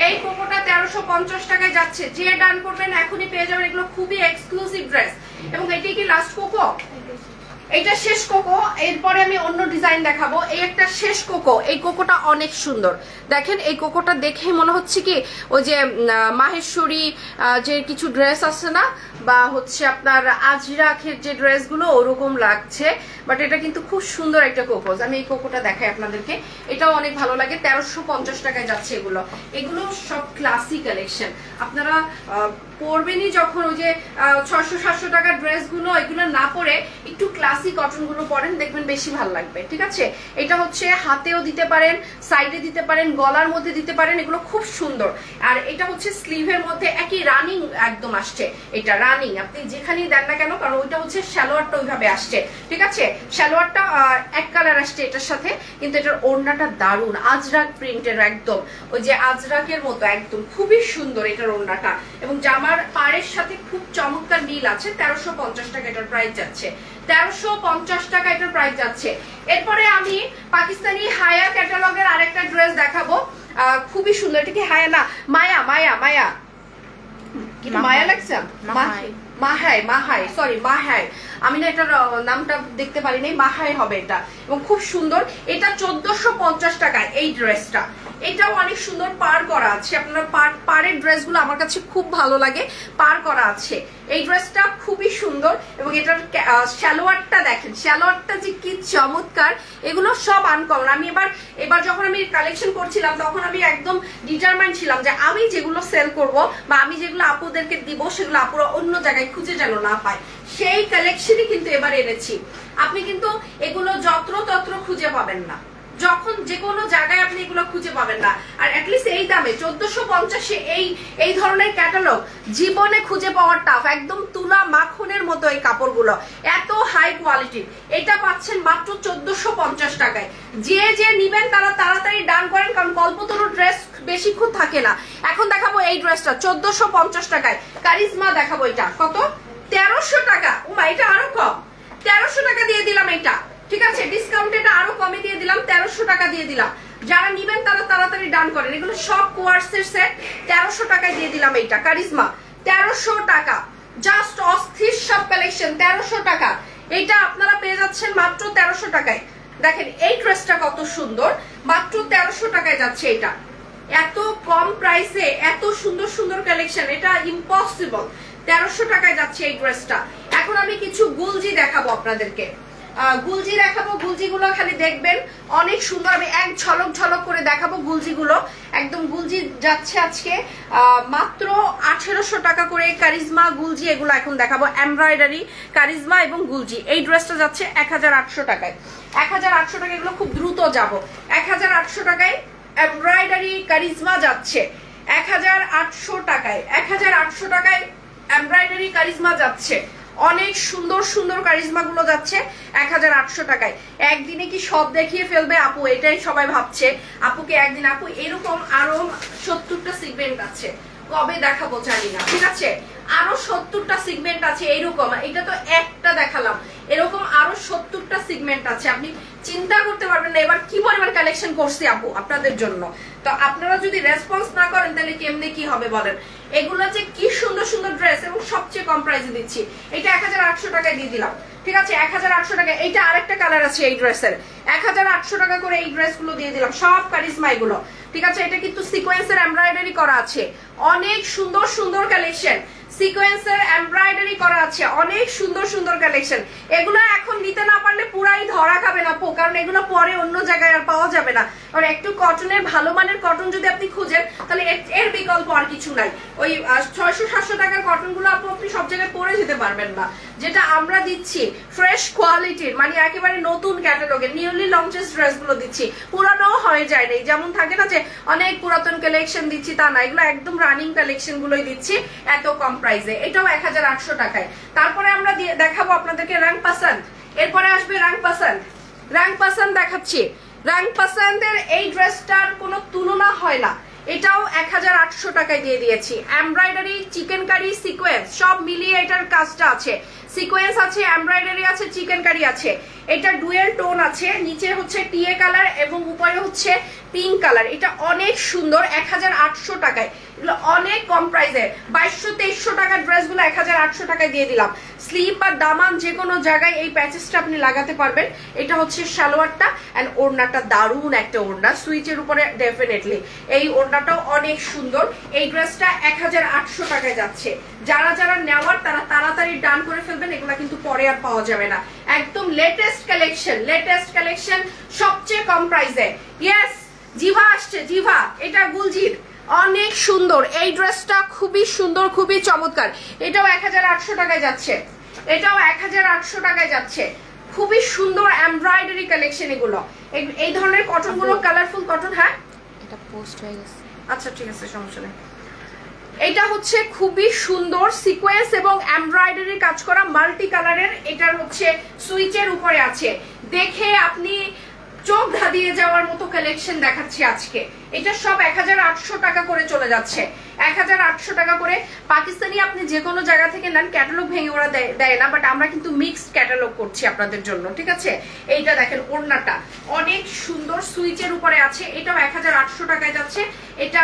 এই কোকোটা 1350 টাকায় যাচ্ছে, যে ডান করবেন এখনই পেয়ে যাবেন। এগুলো খুবই এক্সক্লুসিভ ড্রেস। এবং এটাই কি লাস্ট কোকো? এটা শেষ কোকো, এরপরে আমি অন্য ডিজাইন দেখাবো। এই একটা শেষ কোকো, এই কোকোটা অনেক সুন্দর। দেখেন, এই কোকোটা দেখে মনে হচ্ছে কি ওই যে মাহেশ্বরী যে কিছু ড্রেস আছে না, বা হচ্ছে আপনার আজরাখের যে ড্রেসগুলো, ওরকম লাগছে। বাট এটা কিন্তু খুব সুন্দর একটা কোকোজ। আমি এই কোকোটা দেখাই আপনাদেরকে, এটাও অনেক ভালো লাগে। 1350 টাকায় যাচ্ছে এগুলো। এগুলো সব ক্লাসিক কালেকশন, আপনারা পরবেনই যখন ওই যে 600-700 টাকার ড্রেসগুলো, এগুলো না পরে একটু ক্লাস ক্লাসি কটন গুলো পরেন, দেখবেন বেশি ভালো লাগবে। ঠিক আছে, এটা হচ্ছে হাতেও দিতে পারেন, সাইডে দিতে পারেন, গলার মধ্যে দিতে পারেন, এগুলো খুব সুন্দর। আর এটা হচ্ছে স্লিভের মধ্যে একই রানিং একদম আসছে, এটা রানিং আপনি যেখানেই দেন না কেন, কারণ ওইটা হচ্ছে সালোয়ারটা ওইভাবে আসছে। ঠিক আছে, সালোয়ারটা এক কালার আসছে এটার সাথে, কিন্তু এটার ওড়নাটা দারুণ আজরাক প্রিন্টের, একদম ওই যে আজরাকের মতো, একদম খুবই সুন্দর এটার ওড়নাটা। এবং জামার পাড়ের সাথে খুব চমৎকার মিল আছে। 1350 টাকা এটার প্রাইস যাচ্ছে, 1350 টাকা এটার প্রাইস যাচ্ছে। এরপরে আমি পাকিস্তানি হায়া ক্যাটালগের আরেকটা ড্রেস দেখাবো, খুবই সুন্দর। এটা কি হায়া না মায়া, মায়া মায়া মায়া লাগছে, মাহাই সরি মাহাই, আমি না এটার নামটা দেখতে পারি নাই, মাহাই হবে এটা। এবং খুব সুন্দর, এটা 1450 টাকা এই ড্রেসটা। এটাও অনেক সুন্দর, পার করা আছে। আপনার পাড়ের ড্রেসগুলো আমার কাছে খুব ভালো লাগে, পার করা আছে। এই ড্রেসটা খুবই সুন্দর এবং এটার সালোয়ারটা দেখেন, সালোয়ারটা যে কি চমৎকার। এগুলো সব আনকমন। আমি এবার যখন আমি কালেকশন করছিলাম তখন আমি একদম ডিটারমাইন্ড ছিলাম যে আমি যেগুলো সেল করব বা আমি যেগুলো আপুদেরকে দিব সেগুলো আপুরা অন্য জায়গায় খুঁজে যেন না পায়, সেই কালেকশনই কিন্তু এবার এনেছি। আপনি কিন্তু এগুলো যত্র খুঁজে পাবেন না, যখন যে কোনো জায়গায় আপনি এগুলো খুঁজে পাবেন না। আর অ্যাটলিস্ট এই দামে 1450 এই ধরনের ক্যাটালগ জীবনে খুঁজে পাওয়ার টাফ। একদম তুলা মাখনের মতো এই কাপড়গুলো, এত হাই কোয়ালিটির। এটা পাচ্ছেন মাত্র 1450 টাকায়। যে নিবেন তারা তাড়াতাড়ি ডান করেন, কারণ কল্পতরু ড্রেস বেশিক্ষণ থাকে না। এখন দেখাবো এই ড্রেসটা 1450 টাকায়। কারিজমা দেখাবো, এটা কত? 1300 টাকা। ও মা, এটা আরো কম, 1300 টাকা দিয়ে দিলাম এটা। ঠিক আছে, ডিসকাউন্ট এটা আরো কমে দিয়ে দিলাম, 1300 টাকা দিয়ে দিলাম। যারা নিবেন তারা তাড়াতাড়ি ডান করেন। এগুলো সব কোয়ার্সের সেট, 1300 টাকায় দিয়ে দিলাম এইটা। কারিজমা 1300 টাকা, জাস্ট অস্থির সব কালেকশন 1300 টাকা। এটা আপনারা পেয়ে যাচ্ছেন মাত্র 1300 টাকায়। দেখেন এই ড্রেসটা কত সুন্দর, মাত্র 1300 টাকায় যাচ্ছে এটা। এত কম প্রাইসে এত সুন্দর সুন্দর কালেকশন, এটা ইম্পসিবল। 1300 টাকায় যাচ্ছে এই ড্রেসটা। এখন আমি কিছু গুলজি দেখাবো আপনাদেরকে, গুলজি দেখাবো। গুলজিগুলো খালি দেখবেন, অনেক সুন্দর। আমি এক ঝলক করে দেখাবো গুলজিগুলো। একদম গুলজি যাচ্ছে আজকে মাত্র 1800 টাকা করে। কারিজমা গুলজি এগুলো এখন দেখাবো, এমব্রয়ডারি কারিজমা এবং গুলজি। এই ড্রেসটা যাচ্ছে 1800 টাকায়, 1800 টাকা। এগুলো খুব দ্রুত যাব। 1800 টাকায় এমব্রয়ডারি কারিজমা যাচ্ছে 1800 টাকায়, 1800 টাকায় এমব্রয়ডারি কারিজমা যাচ্ছে। অনেক সুন্দর সুন্দর কারিজমা গুলো যাচ্ছে 1800 টাকায়। একদিনে কি সব দেখিয়ে ফেলবে আপু, এটাই সবাই ভাবছে। আপুকে একদিন, আপু এরকম আরো 70টা সিগমেন্ট আছে, কবে দেখাবো জানি না। ঠিক আছে, আরো 70টা সিগমেন্ট আছে এইরকম। এটা তো একটা দেখালাম, এরকম আরো 70টা সিগমেন্ট আছে। আপনি চিন্তা করতে পারবেন না এবার কি পরিমাণ কালেকশন করছি আপু আপনাদের জন্য। তো আপনারা যদি রেসপন্স না করেন তাহলে কেমনে কি হবে বলেন। এগুলো যে কি সুন্দর সুন্দর ড্রেস এবং সবচেয়ে কম প্রাইসে দিচ্ছি। এটা 1800 টাকায় দিয়ে দিলাম। ঠিক আছে, 1800 টাকা। এইটা আরেকটা কালার আছে এই ড্রেসের, 1800 টাকা করে এই ড্রেসগুলো দিয়ে দিলাম, সব কারিজমা এগুলো। ঠিক আছে, এটা কিন্তু সিকোয়েন্সের এমব্রয়ডারি করা আছে, অনেক সুন্দর সুন্দর কালেকশন। সিকোয়েন্সের এমব্রয়ডারি করা আছে, অনেক সুন্দর সুন্দর কালেকশন। এগুলো এখন নিতে না পারলে পুরাই ধরা খাবে না আপু, কারণ এগুলো পরে অন্য জায়গায় আর পাওয়া যাবে না। কারণ একটু কটনের ভালো মানের কটন যদি আপনি খুঁজেন তাহলে এর বিকল্প আর কিছু নাই। ওই 600-700 টাকার কটন গুলো আপনি সব জায়গায় পরে যেতে পারবেন না। যেটা আমরা দিচ্ছি ফ্রেশ কোয়ালিটির, মানে একেবারে নতুন ক্যাটালগের নিউলি লঞ্চেস ড্রেস গুলো দিচ্ছি, পুরানো হয়ে যায় নাই। যেমন থাকে না যে অনেক পুরাতন কালেকশন দিচ্ছি, তা না, এগুলো একদম রানিং কালেকশন গুলোই দিচ্ছি এত কম প্রাইসে। এটাও 1800 টাকায়। তারপরে আমরা দেখাবো আপনাদেরকে রং পছন্দ। এরপরে আসবে রং পছন্দ। রং পছন্দ দেখাচ্ছি। রং পছন্দের এই ড্রেসটার কোনো তুলনা হয় না। এটাও 1800 টাকায় দিয়ে দিয়েছি। এমব্রয়ডারি, চিকেন কারি, সিকোয়েন্স সব মিলিয়ে এটার কাজটা আছে। সিকোয়েন্স আছে, এমব্রয়ডারি আছে, চিকেন কারি আছে। এটা ডুয়েল টোন আছে, নিচে হচ্ছে টিয়ে কালার এবং উপরে হচ্ছে পিঙ্ক কালার। এটা অনেক সুন্দর, 1800 টাকায়। এগুলো অনেক কম প্রাইসে, 2200-2300 টাকার ড্রেসগুলো 1800 টাকায় দিয়ে দিলাম। স্লিভ বা দামান যে কোনো জায়গায় এই প্যাচেসটা আপনি লাগাতে পারবেন। এটা হচ্ছে সালোয়ারটা এন্ড ওড়নাটা দারুণ একটা ওড়না, সুইচের উপরে ডেফিনেটলি। এই ওড়নাটাও অনেক সুন্দর। এই ড্রেসটা 1800 টাকায় যাচ্ছে। যারা যারা নেওয়ার তারা তাড়াতাড়ি ডান করে ফেলবেন, এগুলা কিন্তু পরে আর পাওয়া যাবে না। একদম লেটেস্ট কালেকশন সবচেয়ে কম প্রাইসে। ইয়েস, জিভা আসছে, জিভা। এটা গুলজির, অনেক সুন্দর। এই ড্রেসটা খুবই সুন্দর, খুবই চমৎকার। এটাও 1800 টাকায় যাচ্ছে। এটাও 1800 টাকায় যাচ্ছে। খুবই সুন্দর এমব্রয়ডারি কালেকশন এগুলো। এই ধরনের কটন গুলো কালারফুল কটন। হ্যাঁ এটা পোস্ট হয়ে গেছে। আচ্ছা ঠিক আছে, সমস্যা নেই। এটা হচ্ছে খুবই সুন্দর সিকোয়েন্স এবং এমব্রয়ডারি কাজ করা মাল্টি কালারের। এটার হচ্ছে সুইচের উপরে আছে, দেখে আপনি চোখ ধাঁধিয়ে যাওয়ার মতো কালেকশন দেখাচ্ছি আজকে। এটা সব 1800 টাকা করে চলে যাচ্ছে, 1800 টাকা করে। পাকিস্তানি আপনি যে কোনো জায়গা থেকে নেন, ক্যাটালগ ভেঙে ওরা দেয় না, বাট আমরা কিন্তু মিক্সড ক্যাটালগ করছি আপনাদের জন্য, ঠিক আছে। এইটা দেখেন, ওড়নাটা অনেক সুন্দর সুইচের উপরে আছে, এটাও 1800 টাকায় যাচ্ছে। এটা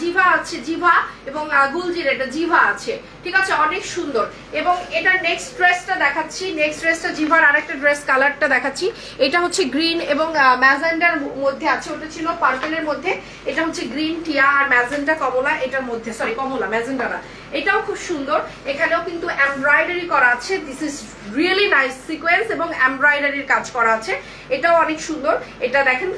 জিভা আছে, জিভা এবং গুলজির, এটা জিভা আছে, ঠিক আছে, অনেক সুন্দর। এবং এটা নেক্সট ড্রেসটা দেখাচ্ছি, নেক্সট ড্রেসটা জিভার আরেকটা ড্রেস কালারটা দেখাচ্ছি। এটা হচ্ছে গ্রিন এবং ম্যাজেন্ডার মধ্যে আছে, ওটা ছিল পার্পেলের মধ্যে, এটা হচ্ছে গ্রিন টিয়া আর ম্যাজেন্ডা কমলা এটার মধ্যে, সরি কমলা ম্যাজেন্ডা না। এটাও খুব সুন্দর, এখানেও কিন্তু এমব্রয়ডারি করা আছে। This is really nice, sequence এবং এমব্রয়ডারির কাজ করা আছে, এটাও অনেক সুন্দর। এটা দেখেন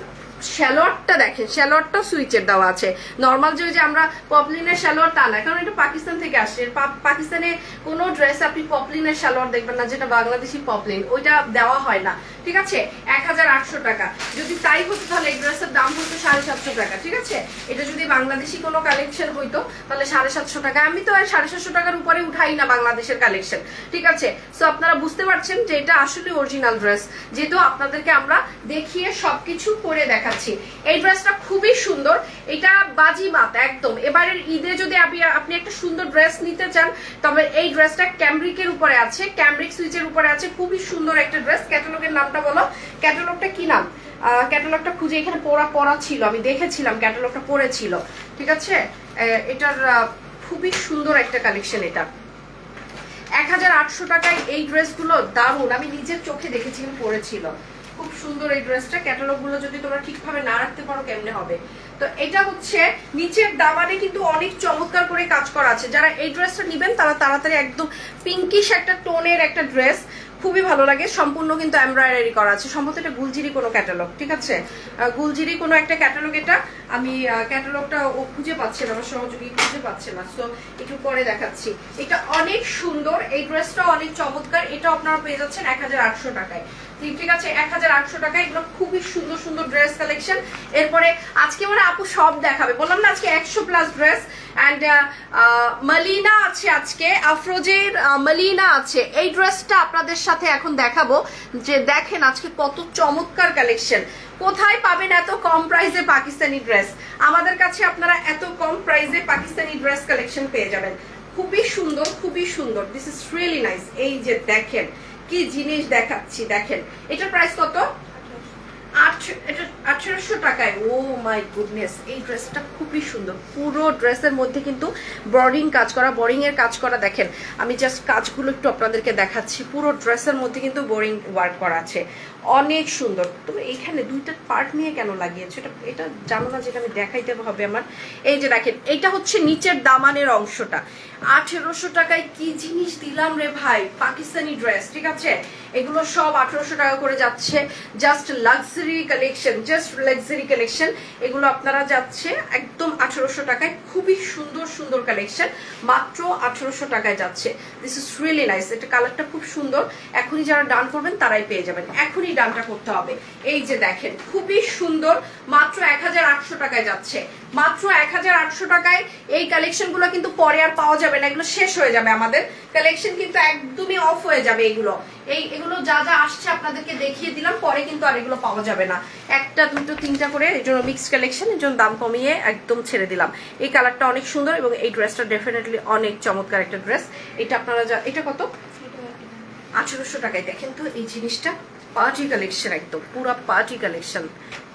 শ্যালোয়ারটা, দেখেন শ্যালোয়ারটা সুইচের দেওয়া আছে। নর্মাল যে আমরা পপলিনের শ্যালোয়ার তা না, কারণ এটা পাকিস্তান থেকে আসছে। পাকিস্তানে কোনো ড্রেস আপনি পপলিনের শ্যালোয়ার দেখবেন না, যেটা বাংলাদেশি পপলিন, ওইটা দেওয়া হয় না, ঠিক আছে। 1800 টাকা। যদি তাই হতো তাহলে এই ড্রেসের দাম হতো 750 টাকা, ঠিক আছে। এটা যদি বাংলাদেশি কোনো কালেকশন হইতো তাহলে 750 টাকা। আমি তো আর 750 টাকার উপরে উঠাই না বাংলাদেশের কালেকশন, ঠিক আছে। সো আপনারা বুঝতে পারছেন যে এটা আসলে অরিজিনাল ড্রেস, যেহেতু আপনাদেরকে আমরা দেখিয়ে সবকিছু করে দেখাচ্ছি। এই ড্রেসটা খুবই সুন্দর, এটা বাজিমাত একদম। এবারের ঈদে যদি আপনি একটা সুন্দর ড্রেস নিতে চান, তবে এই ড্রেসটা ক্যামব্রিকের উপরে আছে, ক্যামব্রিক সুইচের উপরে আছে, খুবই সুন্দর একটা ড্রেস। ক্যাটালগের নামটা বলো, ক্যাটালগটা কি নাম? ক্যাটালগটা খুঁজে এখানে পড়া ছিল, আমি দেখেছিলাম ক্যাটালগটা পড়েছিল, ঠিক আছে। এটার খুবই সুন্দর একটা কালেকশন। এটা 1800 টাকায় এই ড্রেসগুলো দারুণ, আমি নিজের চোখে দেখেছি, পড়েছিল, খুব সুন্দর এই ড্রেসটা। ক্যাটালগ গুলো যদি তোমরা ঠিকভাবে না রাখতে পারো কেমনে হবে। তো এটা হচ্ছে নিচের দামানে কিন্তু অনেক চমৎকার করে কাজ করা আছে। যারা এই ড্রেসটা নেবেন তারা তাড়াতাড়ি, একদম পিঙ্কিশ একটা টোনের একটা ড্রেস, খুবই ভালো লাগে। সম্পূর্ণ কিন্তু এমব্রয়ডারি করা আছে, সম্ভবত এটা গুলজিরি কোনো ক্যাটালগ, ঠিক আছে, গুলজিরি কোনো একটা ক্যাটালগ। এটা আমি ক্যাটালগটা ও খুঁজে পাচ্ছে না, আমার সহযোগী খুঁজে পাচ্ছে না, সো একটু পরে দেখাচ্ছি। এটা অনেক সুন্দর, এই ড্রেসটা অনেক চমৎকার। এটা আপনারা পেয়ে যাচ্ছেন 1800 টাকায়, ঠিক আছে, 1800 টাকায়। এগুলো খুবই সুন্দর সুন্দর ড্রেস কালেকশন। এরপরে আজকে মানে আপু সব দেখাবে, বললাম না আজকে 100+ ড্রেস। অ্যান্ড মালিনা আছে আজকে, আফরোজের মালিনা আছে। এই ড্রেসটা আপনাদের সাথে এখন দেখাবো, যে দেখেন আজকে কত চমৎকার কালেকশন। কোথায় পাবেন এত কম প্রাইসে পাকিস্তানি ড্রেস? আমাদের কাছে আপনারা এত কম প্রাইসে পাকিস্তানি ড্রেস কালেকশন পেয়ে যাবেন, খুবই সুন্দর, খুবই সুন্দর। This is really nice. এই যে দেখেন কি জিনিস দেখাচ্ছি, দেখেন এটার প্রাইস কত? 1800 টাকায়। ও মাই গুডনেস, এই ড্রেসটা খুবই সুন্দর। পুরো ড্রেসের মধ্যে কিন্তু বর্ডিং কাজ করা, বোরিং এর কাজ করা। দেখেন আমি জাস্ট কাজগুলো একটু আপনাদেরকে দেখাচ্ছি। পুরো ড্রেসের মধ্যে কিন্তু বোরিং ওয়ার্ক করা আছে, অনেক সুন্দর। তবে এইখানে দুইটা পার্ট নিয়ে কেন লাগিয়েছে এটা জানো না, যেটা আমি দেখাইতে হবে আমার। এই যে দেখেন, এটা হচ্ছে নিচের দামানের অংশটা। 1800 টাকায় কি জিনিস দিলাম রে ভাই, পাকিস্তানি ড্রেস, ঠিক আছে। এগুলো সব 1800 টাকা করে যাচ্ছে। Just luxury collection, just luxury collection. এগুলো আপনারা যাচ্ছে একদম 1800 টাকায়। খুবই সুন্দর সুন্দর কালেকশন, মাত্র 1800 টাকায় যাচ্ছে। This is really nice. এটা কালারটা খুব সুন্দর। এখনই যারা ডান করবেন তারাই পেয়ে যাবেন, এখনই ডানটা করতে হবে। এই যে দেখেন খুবই সুন্দর, মাত্র 1800 টাকায় যাচ্ছে, মাত্র 1800 টাকায়। এই কালেকশন গুলো কিন্তু পরে আর পাওয়া যাবে না, এগুলো শেষ হয়ে যাবে। আমাদের কালেকশন কিন্তু একদমই অফ হয়ে যাবে। এগুলো যা যা আসছে আপনাদেরকে দেখিয়ে দিলাম, পরে কিন্তু আর এগুলো পাওয়া যাবে না। একটা দুটো তিনটা করে, এই জন্য মিক্সড কালেকশন, এর জন্য দাম কমিয়ে একদম ছেড়ে দিলাম। এই কালারটা অনেক সুন্দর এবং এই ড্রেসটা ডেফিনেটলি অনেক চমৎকার একটা ড্রেস। এটা আপনারা এটা কত? 1800 টাকায়। দেখেন তো এই জিনিসটা, পার্টি কালেকশন, একদম পুরো পার্টি কালেকশন,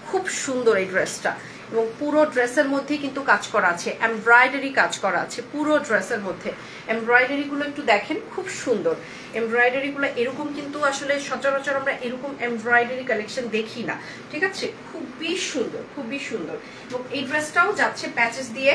খুব সুন্দর এই ড্রেসটা। এবং পুরো ড্রেসের মধ্যে কিন্তু কাজ করা আছে, এমব্রয়ডারি কাজ করা আছে পুরো ড্রেসের মধ্যে। এমব্রয়ডারি গুলো একটু দেখেন, খুব সুন্দর এমব্রয়ডারি গুলো। এরকম কিন্তু আসলে সচরাচর আমরা এরকম এমব্রয়ডারি কালেকশন দেখি না, ঠিক আছে। খুবই সুন্দর, খুবই সুন্দর। এবং এই ড্রেসটাও যাচ্ছে প্যাচেস দিয়ে,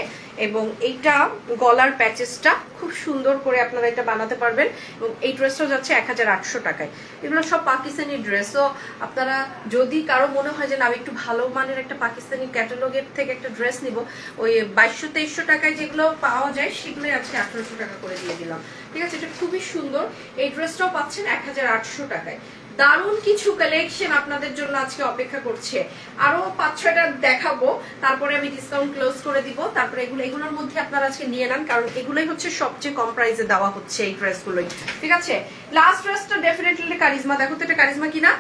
এবং এইটা গলার প্যাচেসটা খুব সুন্দর করে আপনারা এটা বানাতে পারবেন। এবং এই ড্রেসটাও যাচ্ছে 1800 টাকায়। এগুলো সব পাকিস্তানি ড্রেস। তো আপনারা যদি কারো মনে হয় যে না আমি একটু ভালো মানের একটা পাকিস্তানি ক্যাটালগের থেকে একটা ড্রেস নিব, ওই 2200-2300 টাকায় যেগুলো পাওয়া যায় সেগুলো আজকে 1800 টাকা করে দিয়ে দিলাম, ঠিক আছে। এটা খুবই সুন্দর। এই ড্রেসটাও পাচ্ছেন 1800 টাকায়। দারুণ কিছু কালেকশন আপনাদের জন্য আজকে অপেক্ষা করছে। আরো 5-6টা দেখাবো, তারপরে আমি ডিসকাউন্ট ক্লোজ করে দিব। তারপরে এগুলোর মধ্যে আপনারা আজকে নিয়ে নেন, কারণ এগুলোই হচ্ছে সবচেয়ে কম প্রাইসে দেওয়া হচ্ছে এই ড্রেসগুলোই। ঠিক আছে, লাস্ট ড্রেসটা ডেফিনেটলি কারিজমা। দেখো তো এটা কারিজমা কিনা,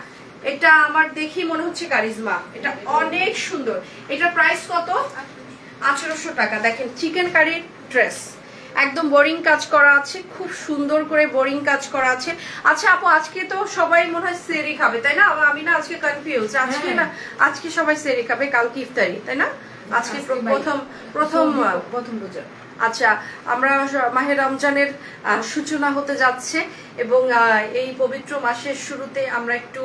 এটা আমার দেখি মনে হচ্ছে কারিজমা। এটা অনেক সুন্দর। এটার প্রাইস কত? 1800 টাকা। দেখেন চিকেন কারির ড্রেস, একদম বোরিং কাজ করা আছে, খুব সুন্দর করে বোরিং কাজ করা আছে। আচ্ছা আপু, আজকে তো সবাই মনে হয় সেরি খাবে তাই না? আমি না আজকে কনফিউজ, আজকে না আজকে সবাই সেরি খাবে, কালকে ইফতারি তাই না? আজকে প্রথম রোজা। আচ্ছা, আমরা মাহে রমজানের সূচনা হতে যাচ্ছে এবং এই পবিত্র মাসের শুরুতে আমরা একটু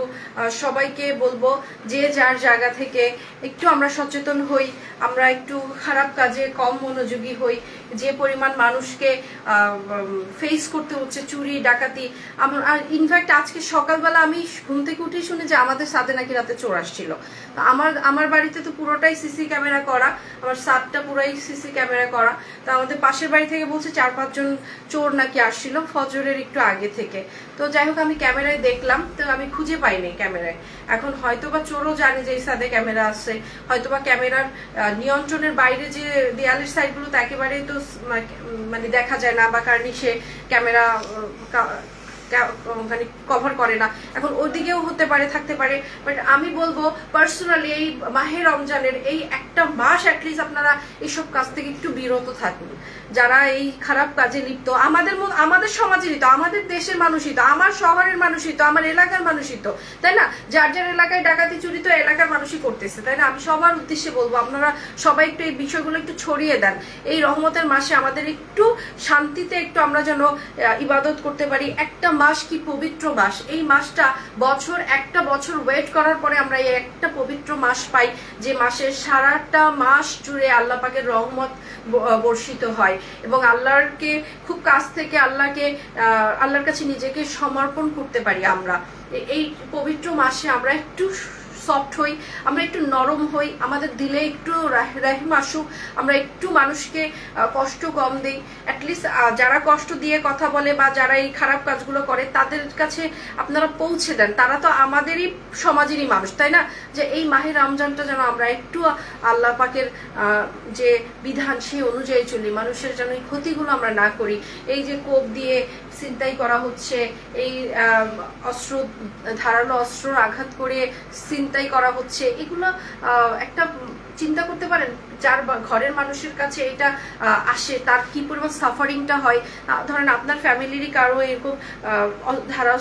সবাইকে বলবো যে যার জায়গা থেকে একটু আমরা সচেতন হই, আমরা একটু খারাপ কাজে কম মনোযোগী হই। যে পরিমাণ মানুষকে ফেস করতে হচ্ছে চুরি ডাকাতি, ইনফ্যাক্ট আজকে সকালবেলা আমি ঘুম থেকে উঠে শুনে যে আমাদের সাথে নাকি রাতে চোর আসছিল। আমার বাড়িতে তো পুরোটাই সিসি ক্যামেরা করা, আমার সাতটা পুরাই সিসি ক্যামেরা করা। তো আমাদের পাশের বাড়ি থেকে বলছে 4-5 জন চোর নাকি আসছিল ফজরের একটু আগে থেকে। তো যাই হোক, আমি ক্যামেরায় দেখলাম, তো আমি খুঁজে পাইনি ক্যামেরায়। এখন হয়তোবা চোরও জানে যে এই সাথে ক্যামেরা আছে, হয়তোবা ক্যামেরার নিয়ন্ত্রণের বাইরে যে দেয়ালের সাইডগুলো তো একেবারেই তো মানে দেখা যায় না, বা কারণে সে ক্যামেরা মানে কভার করে না। এখন ওদিকেও হতে পারে, থাকতে পারে। বাট আমি বলবো পার্সোনালি এই মাহে রমজানের এই একটা মাস অ্যাটলিস্ট আপনারা এইসব কাজ থেকে একটু বিরত থাকুন। যারা এই খারাপ কাজে লিপ্ত, আমাদের সমাজেরই তো, আমাদের দেশের মানুষই তো, আমার শহরের মানুষই তো, আমার এলাকার মানুষই তো, তাই না? যার যার এলাকায় ডাকাতি চুরি তো এলাকার মানুষই করতেছে, তাই না? আমি সবার উদ্দেশ্যে বলবো আপনারা সবাই একটু এই বিষয়গুলো একটু ছড়িয়ে দেন। এই রহমতের মাসে আমাদের একটু শান্তিতে একটু আমরা যেন ইবাদত করতে পারি। একটা মাস কি পবিত্র মাস, এই মাসটা একটা বছর ওয়েট করার পরে আমরা এই একটা পবিত্র মাস পাই, যে মাসের সারাটা মাস জুড়ে আল্লাহ পাকের রহমত বর্ষিত হয় এবং আল্লাহকে খুব কাছ থেকে আল্লাহর কাছে নিজেকে সমর্পণ করতে পারি। আমরা এই পবিত্র মাসে আমরা একটু সফট হই, আমরা একটু নরম হই, আমাদের দিলে একটু রহিম আসুক, আমরা একটু মানুষকে কষ্ট কম দিই। অ্যাটলিস্ট যারা কষ্ট দিয়ে কথা বলে বা যারা এই খারাপ কাজগুলো করে তাদের কাছে আপনারা পৌঁছে দেন। তারা তো আমাদেরই সমাজেরই মানুষ, তাই না? যে এই মাহে রমজানটা যেন আমরা একটু আল্লাহ পাকের যে বিধান সেই অনুযায়ী চলি, মানুষের যেন এই ক্ষতিগুলো আমরা না করি। এই যে কোপ দিয়ে ছিনতাই করা হচ্ছে, এই ধারালো অস্ত্র আঘাত করে ছিনতাই করা হচ্ছে, এগুলো একটা চিন্তা করতে পারেন যার ঘরের মানুষের কাছে এটা আসে তার কি পরিমাণ সাফারিংটা হয়। ধরেন আপনার ফ্যামিলিরই কারো এরকম ধারা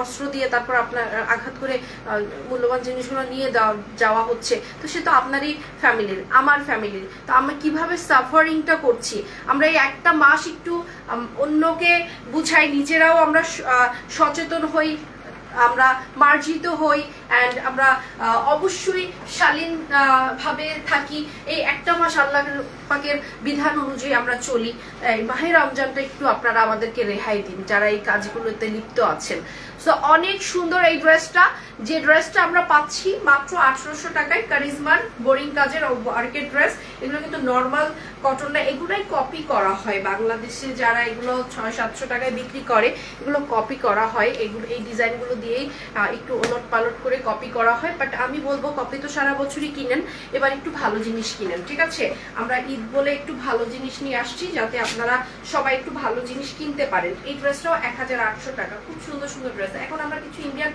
অস্ত্র দিয়ে তারপর আপনার আঘাত করে মূল্যবান জিনিসগুলো নিয়ে যাওয়া হচ্ছে, তো সে তো আপনারই ফ্যামিলির, আমার ফ্যামিলির। তো আমরা কিভাবে সাফারিংটা করছি, আমরা এই একটা মাস একটু অন্যকে বুঝাই, নিজেরাও আমরা সচেতন হই, আমরা মার্জিত হই, অ্যান্ড আমরা অবশ্যই শালীন ভাবে থাকি। এই একটা মাস আল্লাহ পাকের বিধান অনুযায়ী আমরা চলি। মাহে রমজানটা একটু আপনারা আমাদেরকে রেহাই দিন যারা এই কাজগুলোতে লিপ্ত আছেন। সো অনেক সুন্দর এই ড্রেসটা, যে ড্রেসটা আমরা পাচ্ছি মাত্র 1800 টাকায়, কারিজমার বোরিং কাজের ওয়ার্কের ড্রেস। এগুলো কিন্তু নর্মাল কটন না, এগুলোই কপি করা হয় বাংলাদেশে যারা এগুলো 600-700 টাকায় বিক্রি করে, এগুলো কপি করা হয়। এই ডিজাইনগুলো দিয়েই একটু ওলট পালট করে কপি করা হয়। বাট আমি বলবো কপি তো সারা বছরই কিনেন, এবার একটু ভালো জিনিস কিনেন। ঠিক আছে, আমরা ঈদ বলে একটু ভালো জিনিস নিয়ে আসছি যাতে আপনারা সবাই একটু ভালো জিনিস কিনতে পারেন। এই ড্রেসটাও 1800 টাকা, খুব সুন্দর সুন্দর ড্রেস। এখন আমরা কিছু ইন্ডিয়ান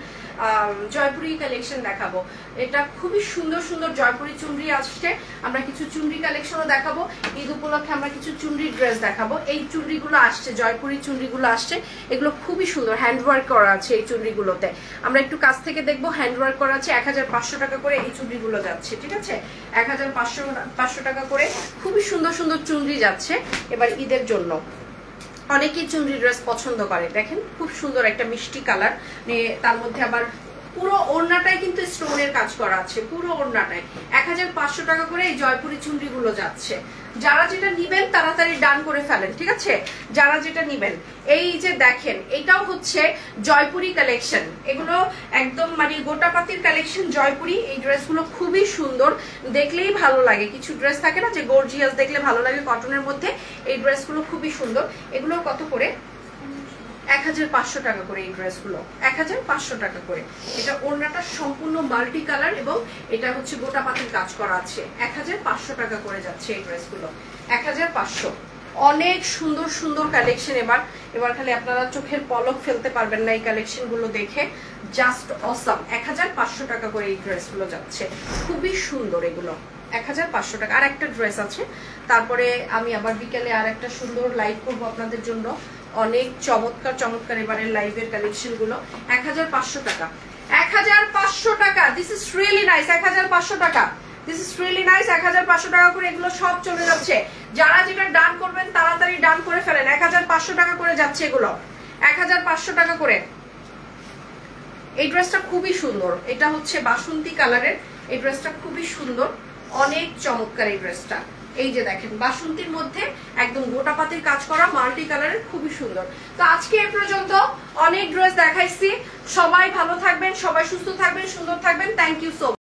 জয়পুরি কালেকশন দেখাবো। এটা খুবই সুন্দর সুন্দর জয়পুরি চুনরি আসছে, আমরা কিছু চুনরি কালেকশনও দেখাবো। ঈদ উপলক্ষে আমরা কিছু চুনরি ড্রেস দেখাবো। এই চুনরিগুলো আসছে, জয়পুরি চুনরিগুলো আসছে, এগুলো খুবই সুন্দর, হ্যান্ডওয়ার্ক করা আছে এই চুনরিগুলোতে। আমরা একটু কাছ থেকে দেখবো, হ্যান্ডওয়ার্ক করা আছে। 1500 টাকা করে এই চুনরিগুলো যাচ্ছে। ঠিক আছে, 1500 টাকা করে খুবই সুন্দর সুন্দর চুনরি যাচ্ছে এবার ঈদের জন্য। অনেকেই চুনরি ড্রেস পছন্দ করে, দেখেন খুব সুন্দর একটা মিষ্টি কালার, তার মধ্যে আবার পুরো ওড়নাটাই কিন্তু স্টোনের কাজ করা আছে, পুরো ওড়নাটায় 1500 টাকা করে এই জয়পুরি চুনরিগুলো যাচ্ছে। যারা যেটা নিবেন তাড়াতাড়ি ডান করে ফেলেন। ঠিক আছে, যারা যেটা নিবেন। এই যে দেখেন, এটাও হচ্ছে জয়পুরি কালেকশন, এগুলো একদম মানে গোটাপাতির কালেকশন জয়পুরি। এই ড্রেসগুলো খুবই সুন্দর, দেখলেই ভালো লাগে। কিছু ড্রেস থাকে না যে গর্জিয়াস দেখলে ভালো লাগে কটনের মধ্যে, এই ড্রেসগুলো খুবই সুন্দর। এগুলো কত করে? 1500 টাকা করে এই ড্রেসগুলো, 1500 টাকা করে। এটা ওড়নাটা সম্পূর্ণ মাল্টি কালার এবং এটা হচ্ছে গোটা পাতির কাজ করা আছে। 1500 টাকা করে যাচ্ছে এই ড্রেসগুলো, 1500। অনেক সুন্দর সুন্দর কালেকশন। এবার খালি আপনারা চোখের পলক ফেলতে পারবেন না এই কালেকশন গুলো দেখে, জাস্ট অসাম। 1500 টাকা করে এই ড্রেসগুলো যাচ্ছে, খুবই সুন্দর এগুলো, 1500 টাকা। আর একটা ড্রেস আছে, তারপরে আমি আবার বিকেলে আর একটা সুন্দর লাইভ করবো আপনাদের জন্য। অনেক চমৎকার চমৎকার এবারের লাইভের কালেকশন গুলো। 1500 টাকা, 1500 টাকা। দিস ইজ রিয়েলি নাইস, 1500 টাকা। দিস ইজ রিয়েলি নাইস, 1500 টাকা করে এগুলো সব চলে যাচ্ছে। যারা যেটা ডান করবেন তাড়াতাড়ি ডান করে ফেলেন। 1500 টাকা করে যাচ্ছে এগুলো, 1500 টাকা করে। এই ড্রেসটা খুবই সুন্দর, এটা হচ্ছে বাসন্তী কালারের। এই ড্রেসটা খুবই সুন্দর, অনেক চমৎকার এই ড্রেসটা। এই যে দেখেন বাসন্তীর মধ্যে একদম গোটা পাতির কাজ করা, মাল্টি কালারের, খুবই সুন্দর। তো আজকে এ পর্যন্ত অনেক ড্রেস দেখাইছি। সবাই ভালো থাকবেন, সবাই সুস্থ থাকবেন, সুন্দর থাকবেন। Thank you so much.